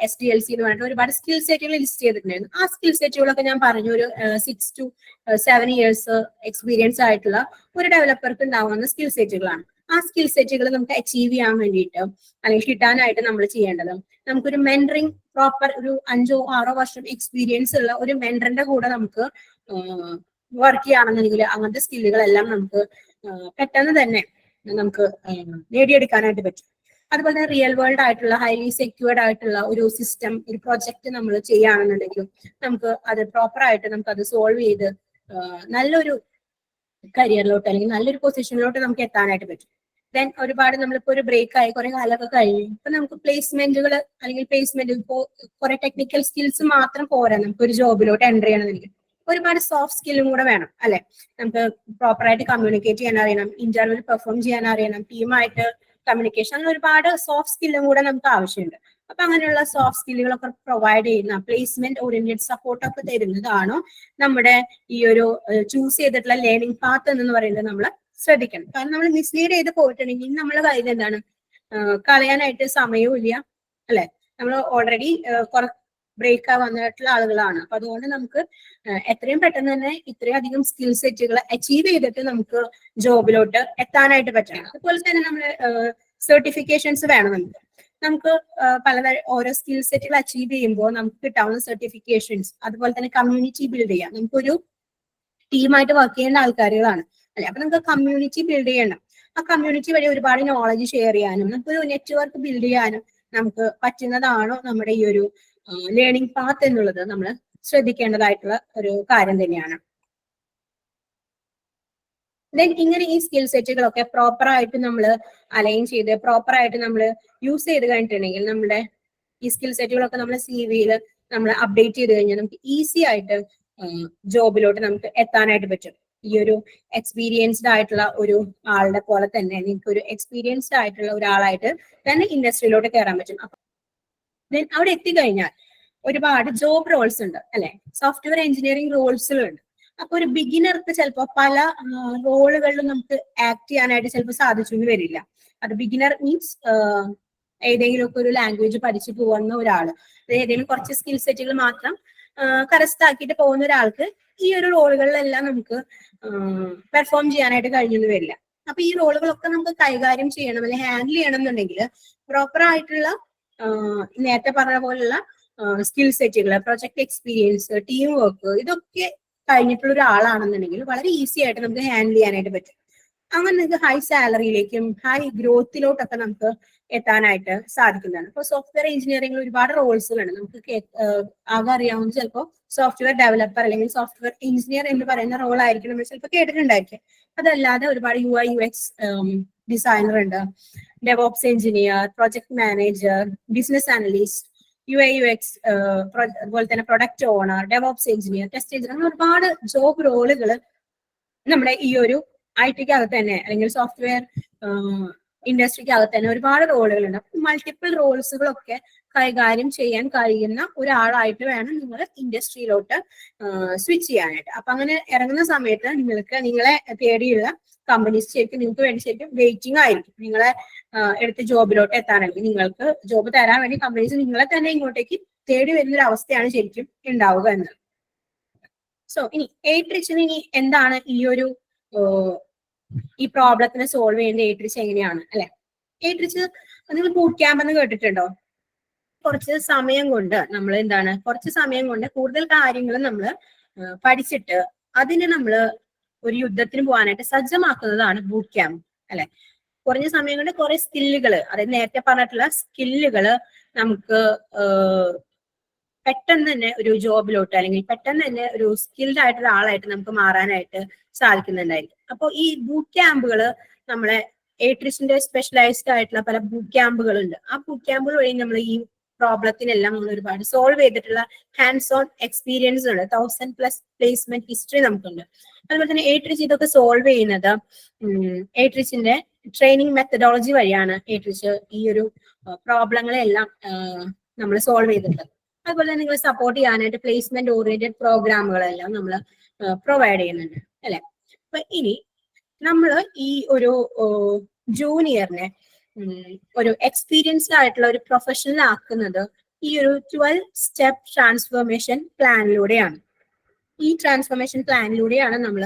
A: SDLC എന്ന് പറഞ്ഞിട്ട് ഒരുപാട് സ്കിൽ സെറ്റുകൾ ലിസ്റ്റ് ചെയ്തിട്ടുണ്ടായിരുന്നു. ആ സ്കിൽ സെറ്റുകളൊക്കെ ഞാൻ പറഞ്ഞു ഒരു 6 to 7 years എക്സ്പീരിയൻസ് ആയിട്ടുള്ള ഒരു ഡെവലപ്പർക്ക് ഉണ്ടാവുന്ന സ്കിൽ സെറ്റുകളാണ്. ആ സ്കിൽ സെറ്റുകൾ നമുക്ക് അച്ചീവ് ചെയ്യാൻ വേണ്ടിയിട്ട് അല്ലെങ്കിൽ കിട്ടാനായിട്ട് നമ്മൾ ചെയ്യേണ്ടത് നമുക്കൊരു മെന്ററിങ്, പ്രോപ്പർ ഒരു 5-6 വർഷം എക്സ്പീരിയൻസ് ഉള്ള ഒരു മെന്ററിന്റെ കൂടെ നമുക്ക് വർക്ക് ചെയ്യുകയാണെന്നുണ്ടെങ്കിൽ അങ്ങനത്തെ സ്കില്ലുകളെല്ലാം നമുക്ക് പെട്ടെന്ന് തന്നെ നമുക്ക് നേടിയെടുക്കാനായിട്ട് പറ്റും. അതുപോലെ തന്നെ റിയൽ വേൾഡ് ആയിട്ടുള്ള ഹൈലി സെക്യൂർഡ് ആയിട്ടുള്ള ഒരു സിസ്റ്റം, ഒരു പ്രൊജക്ട് നമ്മൾ ചെയ്യുകയാണെന്നുണ്ടെങ്കിലും നമുക്ക് അത് പ്രോപ്പർ ആയിട്ട് നമുക്ക് അത് സോൾവ് ചെയ്ത് നല്ലൊരു കരിയറിലോട്ട് അല്ലെങ്കിൽ നല്ലൊരു പൊസിഷനിലോട്ട് നമുക്ക് എത്താനായിട്ട് പറ്റും. ദെൻ ഒരുപാട് നമ്മളിപ്പോ ഒരു ബ്രേക്ക് ആയി കുറെ കാലമൊക്കെ കഴിഞ്ഞു, ഇപ്പൊ നമുക്ക് പ്ലേസ്മെന്റുകൾ അല്ലെങ്കിൽ പ്ലേസ്മെന്റ് ഇപ്പോ കുറെ ടെക്നിക്കൽ സ്കിൽസ് മാത്രം പോരാ നമുക്ക് ഒരു ജോബിലോട്ട് എൻ്റർ ചെയ്യണമെന്നുണ്ടെങ്കിൽ ഒരുപാട് സോഫ്റ്റ് സ്കില്ലും കൂടെ വേണം അല്ലെ. നമുക്ക് പ്രോപ്പറായിട്ട് കമ്മ്യൂണിക്കേറ്റ് ചെയ്യാൻ അറിയണം, ഇന്റർവ്യൂവിൽ പെർഫോം ചെയ്യാൻ അറിയണം, ടീമായിട്ട് കമ്മ്യൂണിക്കേഷൻ, അങ്ങനെ ഒരുപാട് സോഫ്റ്റ് സ്കില്ലും കൂടെ നമുക്ക് ആവശ്യമുണ്ട്. അപ്പൊ അങ്ങനെയുള്ള സോഫ്റ്റ് സ്കില്ലുകളൊക്കെ പ്രൊവൈഡ് ചെയ്യുന്ന പ്ലേസ്മെന്റ് ഓറിയന്റഡ് സപ്പോർട്ടൊക്കെ തരുന്നതാണോ നമ്മുടെ ഈ ഒരു ചൂസ് ചെയ്തിട്ടുള്ള ലേണിംഗ് പാത്ത് എന്ന് പറയുന്നത് നമ്മൾ ശ്രദ്ധിക്കണം. കാരണം നമ്മൾ മിസ്ലീഡ് ചെയ്ത് പോയിട്ടുണ്ടെങ്കിൽ നമ്മളെ കയ്യിൽ എന്താണ് കളയാനായിട്ട് സമയവും ഇല്ല അല്ലെ. നമ്മൾ ഓൾറെഡി ബ്രേക്ക് വന്നിട്ടുള്ള ആളുകളാണ്. അപ്പൊ അതുകൊണ്ട് നമുക്ക് എത്രയും പെട്ടെന്ന് തന്നെ ഇത്രയും അധികം സ്കിൽ സെറ്റുകൾ അച്ചീവ് ചെയ്തിട്ട് നമുക്ക് ജോബിലോട്ട് എത്താനായിട്ട് പറ്റണം. അതുപോലെ തന്നെ നമ്മൾ സർട്ടിഫിക്കേഷൻസ് വേണം. നമുക്ക് പലതരം ഓരോ സ്കിൽ സെറ്റുകൾ അച്ചീവ് ചെയ്യുമ്പോൾ നമുക്ക് കിട്ടാവുന്ന സർട്ടിഫിക്കേഷൻസ്, അതുപോലെ തന്നെ കമ്മ്യൂണിറ്റി ബിൽഡ് ചെയ്യാം. നമുക്കൊരു ടീമായിട്ട് വർക്ക് ചെയ്യേണ്ട ആൾക്കാരുകളാണ് അല്ലെ. അപ്പൊ നമുക്ക് കമ്മ്യൂണിറ്റി ബിൽഡ് ചെയ്യണം. ആ കമ്മ്യൂണിറ്റി വഴി ഒരുപാട് നോളജ് ഷെയർ ചെയ്യാനും നമുക്കൊരു നെറ്റ്വർക്ക് ബിൽഡ് ചെയ്യാനും നമുക്ക് പറ്റുന്നതാണോ നമ്മുടെ ഈ ഒരു ലേണിംഗ് പാത്ത് എന്നുള്ളത് നമ്മൾ ശ്രദ്ധിക്കേണ്ടതായിട്ടുള്ള ഒരു കാര്യം തന്നെയാണ്. ദെൻ ഇങ്ങനെ ഈ സ്കിൽ സെറ്റുകളൊക്കെ പ്രോപ്പർ ആയിട്ട് നമ്മൾ അലൈൻ ചെയ്ത് പ്രോപ്പർ ആയിട്ട് നമ്മൾ യൂസ് ചെയ്ത് കഴിഞ്ഞിട്ടുണ്ടെങ്കിൽ നമ്മുടെ ഈ സ്കിൽ സെറ്റുകളൊക്കെ നമ്മുടെ CV-യിൽ നമ്മൾ അപ്ഡേറ്റ് ചെയ്ത് കഴിഞ്ഞാൽ നമുക്ക് ഈസി ആയിട്ട് ജോബിലോട്ട് നമുക്ക് എത്താനായിട്ട് പറ്റും. ഈ ഒരു എക്സ്പീരിയൻസ്ഡ് ആയിട്ടുള്ള ഒരു ആളുടെ പോലെ തന്നെ നിങ്ങൾക്ക് ഒരു എക്സ്പീരിയൻസ്ഡ് ആയിട്ടുള്ള ഒരാളായിട്ട് തന്നെ ഇൻഡസ്ട്രിയിലോട്ട് കയറാൻ പറ്റും. ദെൻ അവിടെ എത്തിക്കഴിഞ്ഞാൽ ഒരുപാട് ജോബ് റോൾസ് ഉണ്ട് അല്ലെ. സോഫ്റ്റ്വെയർ എഞ്ചിനീയറിംഗ് റോൾസുകളുണ്ട്. അപ്പൊ ഒരു ബിഗിനർക്ക് ചിലപ്പോൾ പല റോളുകളിലും നമുക്ക് ആക്ട് ചെയ്യാനായിട്ട് ചിലപ്പോൾ സാധിച്ചു വരില്ല. അത് ബിഗിനർ മീൻസ് ഏതെങ്കിലും ഒക്കെ ഒരു ലാംഗ്വേജ് പഠിച്ചു പോകുന്ന ഒരാള്, ഏതെങ്കിലും കുറച്ച് സ്കിൽ സെറ്റുകൾ മാത്രം കരസ്ഥമാക്കിയിട്ട് പോകുന്ന ഒരാൾക്ക് ഈ ഒരു റോളുകളിലെല്ലാം നമുക്ക് പെർഫോം ചെയ്യാനായിട്ട് കഴിഞ്ഞെന്ന് വരില്ല. അപ്പൊ ഈ റോളുകളൊക്കെ നമുക്ക് കൈകാര്യം ചെയ്യണം അല്ലെങ്കിൽ ഹാൻഡിൽ ചെയ്യണം എന്നുണ്ടെങ്കിൽ പ്രോപ്പർ ആയിട്ടുള്ള നേരത്തെ പറഞ്ഞ പോലുള്ള സ്കിൽ സെറ്റുകൾ, പ്രൊജക്ട് എക്സ്പീരിയൻസ്, ടീം വർക്ക്, ഇതൊക്കെ കഴിഞ്ഞിട്ടുള്ള ഒരാളാണെന്നുണ്ടെങ്കിൽ വളരെ ഈസി ആയിട്ട് നമുക്ക് ഹാൻഡിൽ ചെയ്യാനായിട്ട് പറ്റും. അങ്ങനെ നിങ്ങൾക്ക് ഹൈ സാലറിയിലേക്കും ഹൈ ഗ്രോത്തിലോട്ടൊക്കെ നമുക്ക് എത്താനായിട്ട് സാധിക്കുന്നതാണ്. ഇപ്പോൾ സോഫ്റ്റ്വെയർ എഞ്ചിനീയറിംഗിൽ ഒരുപാട് റോൾസുകളുണ്ട്. നമുക്ക് ആകെ അറിയാവുന്ന ചിലപ്പോൾ സോഫ്റ്റ്വെയർ ഡെവലപ്പർ അല്ലെങ്കിൽ സോഫ്റ്റ്വെയർ എഞ്ചിനീയർ എന്ന് പറയുന്ന റോൾ ആയിരിക്കും നമ്മൾ ചിലപ്പോൾ കേട്ടിട്ടുണ്ടായിരിക്കും. അതല്ലാതെ ഒരുപാട് UI/UX ഡിസൈനർ ഉണ്ട്, DevOps engineer, project manager, business analyst, UI/UX, അതുപോലെ തന്നെ product owner, DevOps engineer, test engineer, അങ്ങനെ ഒരുപാട് ജോബ് റോളുകൾ നമ്മുടെ ഈ ഒരു IT-ക്ക് അകത്ത് തന്നെ അല്ലെങ്കിൽ സോഫ്റ്റ്വെയർ ഇൻഡസ്ട്രിക്ക് അകത്ത് തന്നെ ഒരുപാട് റോളുകളുണ്ട്. മൾട്ടിപ്പിൾ റോൾസുകളൊക്കെ കൈകാര്യം ചെയ്യാൻ കഴിയുന്ന ഒരാളായിട്ട് വേണം നിങ്ങൾ ഇൻഡസ്ട്രിയിലോട്ട് സ്വിച്ച് ചെയ്യാനായിട്ട്. അപ്പൊ അങ്ങനെ ഇറങ്ങുന്ന സമയത്ത് നിങ്ങളെ തേടിയുള്ള കമ്പനീസ് ശരിക്കും നിങ്ങൾക്ക് വേണ്ടി ശരിക്കും വെയിറ്റിംഗ് ആയിരിക്കും നിങ്ങളെ എടുത്ത് ജോബിലോട്ട് എത്താനായിരിക്കും. നിങ്ങൾക്ക് ജോബ് തരാൻ വേണ്ടി കമ്പനീസ് നിങ്ങളെ തന്നെ ഇങ്ങോട്ടേക്ക് തേടി വരുന്ന ഒരു അവസ്ഥയാണ് ശരിക്കും ഉണ്ടാവുക എന്നത്. സോ ഇനി 8 റിച്ചിന് ഇനി എന്താണ് ഈ പ്രോബ്ലത്തിനെ സോൾവ് ചെയ്യേണ്ട 8 റിച്ച് എങ്ങനെയാണ് അല്ലെ. 8 റിച്ച് നിങ്ങൾ ബൂട്ട് ക്യാമ്പ് എന്ന് കേട്ടിട്ടുണ്ടോ? കുറച്ച് സമയം കൊണ്ട് നമ്മൾ കുറച്ച് സമയം കൊണ്ട് കൂടുതൽ കാര്യങ്ങൾ നമ്മൾ പഠിച്ചിട്ട് അതിനെ നമ്മൾ ഒരു യുദ്ധത്തിന് പോകാനായിട്ട് സജ്ജമാക്കുന്നതാണ് ബൂട്ട് ക്യാമ്പ് അല്ലെ. കുറഞ്ഞ സമയം കൊണ്ട് കുറെ സ്കില്ലുകൾ, അതായത് നേരത്തെ പറഞ്ഞിട്ടുള്ള സ്കില്ലുകൾ നമുക്ക് പെട്ടെന്ന് തന്നെ ഒരു ജോബിലോട്ട് അല്ലെങ്കിൽ പെട്ടെന്ന് തന്നെ ഒരു സ്കിൽഡ് ആയിട്ടുള്ള ആളായിട്ട് നമുക്ക് മാറാനായിട്ട് സാധിക്കുന്നുണ്ടായിരിക്കും. അപ്പോൾ ഈ ബൂട്ട് ക്യാമ്പുകൾ നമ്മളെ 8 റിച്ചിന്റെ സ്പെഷ്യലൈസ്ഡ് ആയിട്ടുള്ള പല ബൂട്ട് ക്യാമ്പുകളുണ്ട്. ആ ബൂട്ട് ക്യാമ്പുകൾ വഴി നമ്മൾ ഈ പ്രോബ്ലത്തിനെല്ലാം നമ്മൾ ഒരുപാട് സോൾവ് ചെയ്തിട്ടുള്ള ഹാൻഡ്സ് ഓൺ എക്സ്പീരിയൻസ് ഉണ്ട്. 1000+ പ്ലേസ്മെന്റ് ഹിസ്റ്ററി നമുക്കുണ്ട്. അതുപോലെ തന്നെ എയ്ട്രിച്ച് ഇതൊക്കെ സോൾവ് ചെയ്യുന്നത് എയ്ട്രിച്ചിന്റെ ട്രെയിനിങ് മെത്തഡോളജി വഴിയാണ്. എയ്ട്രിച്ച് ഈ ഒരു പ്രോബ്ലങ്ങളെല്ലാം നമ്മൾ സോൾവ് ചെയ്തിട്ടുള്ളത്. അതുപോലെ തന്നെ നിങ്ങൾ സപ്പോർട്ട് ചെയ്യാനായിട്ട് പ്ലേസ്മെന്റ് ഓറിയന്റഡ് പ്രോഗ്രാമുകളെല്ലാം നമ്മൾ പ്രൊവൈഡ് ചെയ്യുന്നുണ്ട് അല്ലെ. അപ്പൊ ഇനി നമ്മൾ ഈ ഒരു ജൂനിയറിനെ ഒരു എക്സ്പീരിയൻസ്ഡ് ആയിട്ടുള്ള ഒരു പ്രൊഫഷണൽ ആക്കുന്നത് ഈ ഒരു 12 സ്റ്റെപ്പ് ട്രാൻസ്ഫോർമേഷൻ പ്ലാനിലൂടെയാണ്. ഈ ട്രാൻസ്ഫോർമേഷൻ പ്ലാനിലൂടെയാണ് നമ്മൾ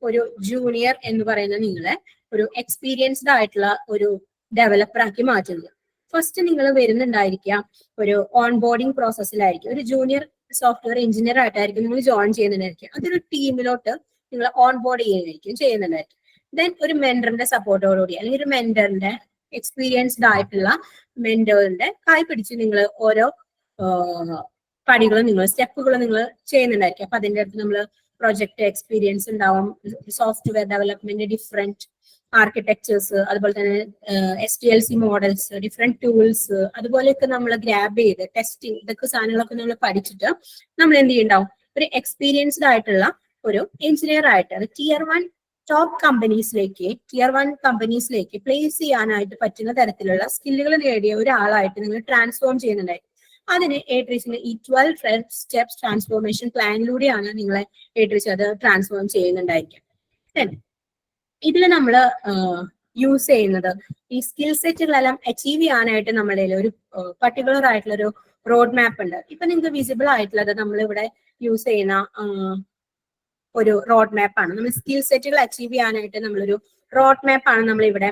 A: ഒരു ജൂനിയർ എന്ന് പറയുന്ന നിങ്ങളെ ഒരു എക്സ്പീരിയൻസ്ഡ് ആയിട്ടുള്ള ഒരു ഡെവലപ്പർ ആക്കി മാറ്റുന്നത്. ഫസ്റ്റ് നിങ്ങൾ വരുന്നുണ്ടായിരിക്കുക ഒരു ഓൺ ബോർഡിംഗ് പ്രോസസ്സിലായിരിക്കും. ഒരു ജൂനിയർ സോഫ്റ്റ്വെയർ എഞ്ചിനീയർ ആയിട്ടായിരിക്കും നിങ്ങൾ ജോയിൻ ചെയ്യുന്നുണ്ടായിരിക്കും. അതൊരു ടീമിലോട്ട് നിങ്ങൾ ഓൺ ബോർഡ് ചെയ്യുന്നുണ്ടായിരിക്കും. ദെൻ ഒരു മെന്ററിന്റെ സപ്പോർട്ടോടുകൂടി അല്ലെങ്കിൽ ഒരു മെന്ററിന്റെ എക്സ്പീരിയൻസ്ഡ് ആയിട്ടുള്ള മെന്ററിന്റെ കൈ പിടിച്ച് നിങ്ങൾ ഓരോ പടികളും സ്റ്റെപ്പുകളും നിങ്ങൾ ചെയ്യുന്നുണ്ടായിരിക്കും. അപ്പൊ അതിന്റെ അടുത്ത് നമ്മൾ പ്രൊജക്ട് എക്സ്പീരിയൻസ് ഉണ്ടാവും, സോഫ്റ്റ്വെയർ ഡെവലപ്മെന്റ്, ഡിഫറെന്റ് ആർക്കിടെക്ചേഴ്സ്, അതുപോലെ തന്നെ SDLC മോഡൽസ്, ഡിഫറെന്റ് ടൂൾസ്, അതുപോലെയൊക്കെ നമ്മൾ ഗ്രാബ് ചെയ്ത് ടെസ്റ്റിംഗ് ഇതൊക്കെ സാധനങ്ങളൊക്കെ നമ്മൾ പഠിച്ചിട്ട് നമ്മൾ എന്ത് ചെയ്യുന്നുണ്ടാവും ഒരു എക്സ്പീരിയൻസ്ഡ് ആയിട്ടുള്ള ഒരു എഞ്ചിനീയർ ആയിട്ട് അത് Tier 1 ടോപ്പ് കമ്പനീസിലേക്ക് പ്ലേസ് ചെയ്യാനായിട്ട് പറ്റുന്ന തരത്തിലുള്ള സ്കില്ലുകൾ നേടിയ ഒരാളായിട്ട് നിങ്ങൾ ട്രാൻസ്ഫോം ചെയ്യുന്നുണ്ടായിരിക്കും. അതിന് എയ്ട്രിച്ചിന്റെ ഈ 12 സ്റ്റെപ്സ് ട്രാൻസ്ഫോർമേഷൻ പ്ലാനിലൂടെയാണ് നിങ്ങളെ എയ്ട്രിച്ച് അത് ട്രാൻസ്ഫോം ചെയ്യുന്നുണ്ടായിരിക്കും. ഇതിൽ നമ്മൾ യൂസ് ചെയ്യുന്നത് ഈ സ്കിൽ സെറ്റുകളെല്ലാം അച്ചീവ് ചെയ്യാനായിട്ട് നമ്മുടെ ഒരു പർട്ടിക്കുലർ ആയിട്ടുള്ള ഒരു റോഡ് മാപ്പ് ഉണ്ട്. ഇപ്പൊ നിങ്ങൾക്ക് വിസിബിൾ ആയിട്ടുള്ളത് നമ്മളിവിടെ യൂസ് ചെയ്യുന്ന ഒരു റോഡ് മാപ്പാണ്. നമ്മൾ സ്കിൽ സെറ്റുകൾ അച്ചീവ് ചെയ്യാനായിട്ട് നമ്മളൊരു റോഡ് മാപ്പാണ് നമ്മൾ ഇവിടെ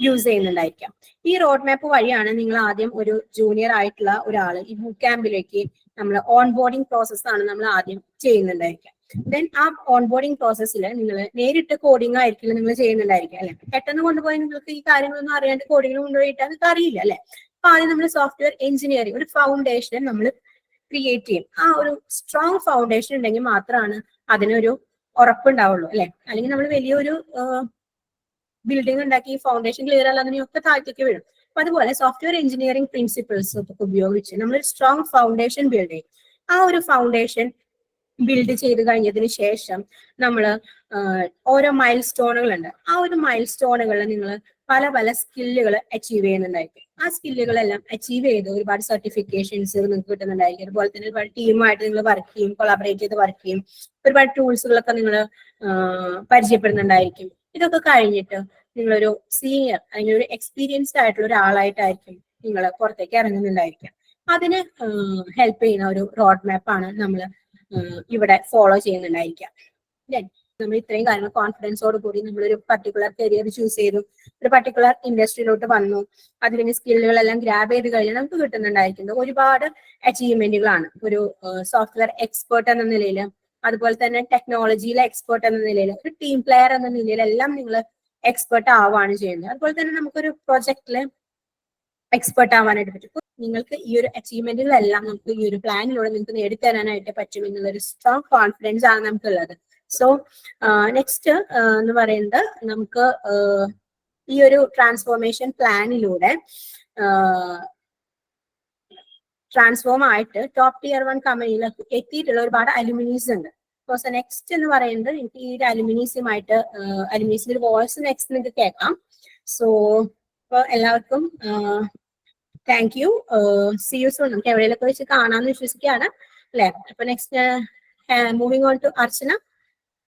A: യൂസ് ചെയ്യുന്നുണ്ടായിരിക്കാം. ഈ റോഡ് മാപ്പ് വഴിയാണ് നിങ്ങൾ ആദ്യം ഒരു ജൂനിയർ ആയിട്ടുള്ള ഒരാൾ ഈ ബൂട്ട് ക്യാമ്പിലേക്ക് നമ്മൾ ഓൺ ബോർഡിംഗ് പ്രോസസ്സാണ് നമ്മൾ ആദ്യം ചെയ്യുന്നുണ്ടായിരിക്കാം. ദെൻ ആ ഓൺ ബോർഡിംഗ് പ്രോസസ്സിൽ നിങ്ങൾ നേരിട്ട് കോഡിംഗ് ആയിരിക്കില്ല നിങ്ങൾ ചെയ്യുന്നുണ്ടായിരിക്കും അല്ലെ. പെട്ടെന്ന് കൊണ്ടുപോയി നിങ്ങൾക്ക് ഈ കാര്യങ്ങളൊന്നും അറിയാണ്ട് കോഡിംഗ് കൊണ്ടുപോയിട്ട് അത് അറിയില്ല അല്ലെ. അപ്പൊ ആദ്യം നമ്മൾ സോഫ്റ്റ്വെയർ എഞ്ചിനീയറിംഗ് ഒരു ഫൗണ്ടേഷൻ നമ്മൾ ക്രിയേറ്റ് ചെയ്യും. ആ ഒരു സ്ട്രോങ് ഫൗണ്ടേഷൻ ഉണ്ടെങ്കിൽ മാത്രമാണ് അതിനൊരു ഉറപ്പുണ്ടാവുള്ളൂ അല്ലെ. അല്ലെങ്കിൽ നമ്മൾ വലിയൊരു ബിൽഡിംഗ് ഉണ്ടാക്കി ഫൗണ്ടേഷൻ ക്ലിയർ അല്ലാതിനെയൊക്കെ താഴ്ത്തേക്ക് വീഴും. അപ്പൊ അതുപോലെ സോഫ്റ്റ്വെയർ എഞ്ചിനീയറിംഗ് പ്രിൻസിപ്പിൾസ് ഒക്കെ ഉപയോഗിച്ച് നമ്മൾ സ്ട്രോങ് ഫൗണ്ടേഷൻ ബിൽഡ് ചെയ്യും. ആ ഒരു ഫൗണ്ടേഷൻ ബിൽഡ് ചെയ്ത് കഴിഞ്ഞതിന് ശേഷം നമ്മൾ ഓരോ മൈൽ സ്റ്റോണുകളുണ്ട്. ആ ഒരു മൈൽ സ്റ്റോണുകളിൽ നിങ്ങൾ പല സ്കില്ലുകൾ അച്ചീവ് ചെയ്യുന്നുണ്ടായിരിക്കും. ആ സ്കില്ലുകളെല്ലാം അച്ചീവ് ചെയ്ത് ഒരുപാട് സർട്ടിഫിക്കേഷൻസ് നിങ്ങൾക്ക് കിട്ടുന്നുണ്ടായിരിക്കും. അതുപോലെ തന്നെ ഒരുപാട് ടീമായിട്ട് നിങ്ങൾ വർക്ക് ചെയ്യും, കൊളാബറേറ്റ് ചെയ്ത് വർക്ക് ചെയ്യും. ഒരുപാട് ടൂൾസുകളൊക്കെ നിങ്ങൾ പരിചയപ്പെടുന്നുണ്ടായിരിക്കും. ഇതൊക്കെ കഴിഞ്ഞിട്ട് നിങ്ങളൊരു സീനിയർ അല്ലെങ്കിൽ ഒരു എക്സ്പീരിയൻസ്ഡ് ആയിട്ടുള്ള ഒരാളായിട്ടായിരിക്കും നിങ്ങൾ പുറത്തേക്ക് ഇറങ്ങുന്നുണ്ടായിരിക്കും. അതിന് ഹെൽപ്പ് ചെയ്യുന്ന ഒരു റോഡ് മാപ്പാണ് നമ്മൾ ഇവിടെ ഫോളോ ചെയ്യുന്നുണ്ടായിരിക്കാം. നമ്മൾ ഇത്രയും കാര്യങ്ങൾ കോൺഫിഡൻസോട് കൂടി നമ്മളൊരു പർട്ടിക്കുലർ കരിയർ ചൂസ് ചെയ്തു, ഒരു പർട്ടിക്കുലർ ഇൻഡസ്ട്രിയിലോട്ട് വന്നു, അതിന് സ്കില്ലുകളെല്ലാം ഗ്രാബ് ചെയ്ത് കഴിഞ്ഞാൽ നമുക്ക് കിട്ടുന്നുണ്ടായിരിക്കുന്നത് ഒരുപാട് അച്ചീവ്മെന്റുകളാണ്. ഒരു സോഫ്റ്റ്വെയർ എക്സ്പേർട്ട് എന്ന നിലയിൽ, അതുപോലെ തന്നെ ടെക്നോളജിയിലെ എക്സ്പേർട്ട് എന്ന നിലയിൽ, ഒരു ടീം പ്ലെയർ എന്ന നിലയിലെല്ലാം നിങ്ങൾ എക്സ്പേർട്ട് ആവുകയാണ് ചെയ്യുന്നത്. അതുപോലെ തന്നെ നമുക്കൊരു പ്രൊജക്റ്റില് എക്സ്പേർട്ട് ആവാനായിട്ട് പറ്റും. നിങ്ങൾക്ക് ഈ ഒരു അച്ചീവ്മെന്റുകളെല്ലാം നമുക്ക് ഈ ഒരു പ്ലാനിലൂടെ നിങ്ങൾക്ക് നേടിത്തരാനായിട്ട് പറ്റും എന്നുള്ളൊരു സ്ട്രോങ് കോൺഫിഡൻസ് ആണ് നമുക്കുള്ളത്. സോ നെക്സ്റ്റ് എന്ന് പറയുന്നത് നമുക്ക് ഈ ഒരു ട്രാൻസ്ഫോർമേഷൻ പ്ലാനിലൂടെ ട്രാൻസ്ഫോം ആയിട്ട് ടോപ്പ് Tier 1 കമ്പനിയിലേക്ക് എത്തിയിട്ടുള്ള ഒരുപാട് അലുമിനീസ് ഉണ്ട്. സോ നെക്സ്റ്റ് എന്ന് പറയുന്നത് എനിക്ക് ഈ ഒരു അലുമിനീസിന്റെ ഒരു വോയിസ് നെക്സ്റ്റ് നിങ്ങൾക്ക് കേൾക്കാം. സോ ഇപ്പോൾ എല്ലാവർക്കും thank you. See you soon. നമുക്ക് എവിടെയൊക്കെ വെച്ച് കാണാമെന്ന് വിശ്വസിക്കുകയാണ് അല്ലെ. അപ്പൊ next moving on to Archana.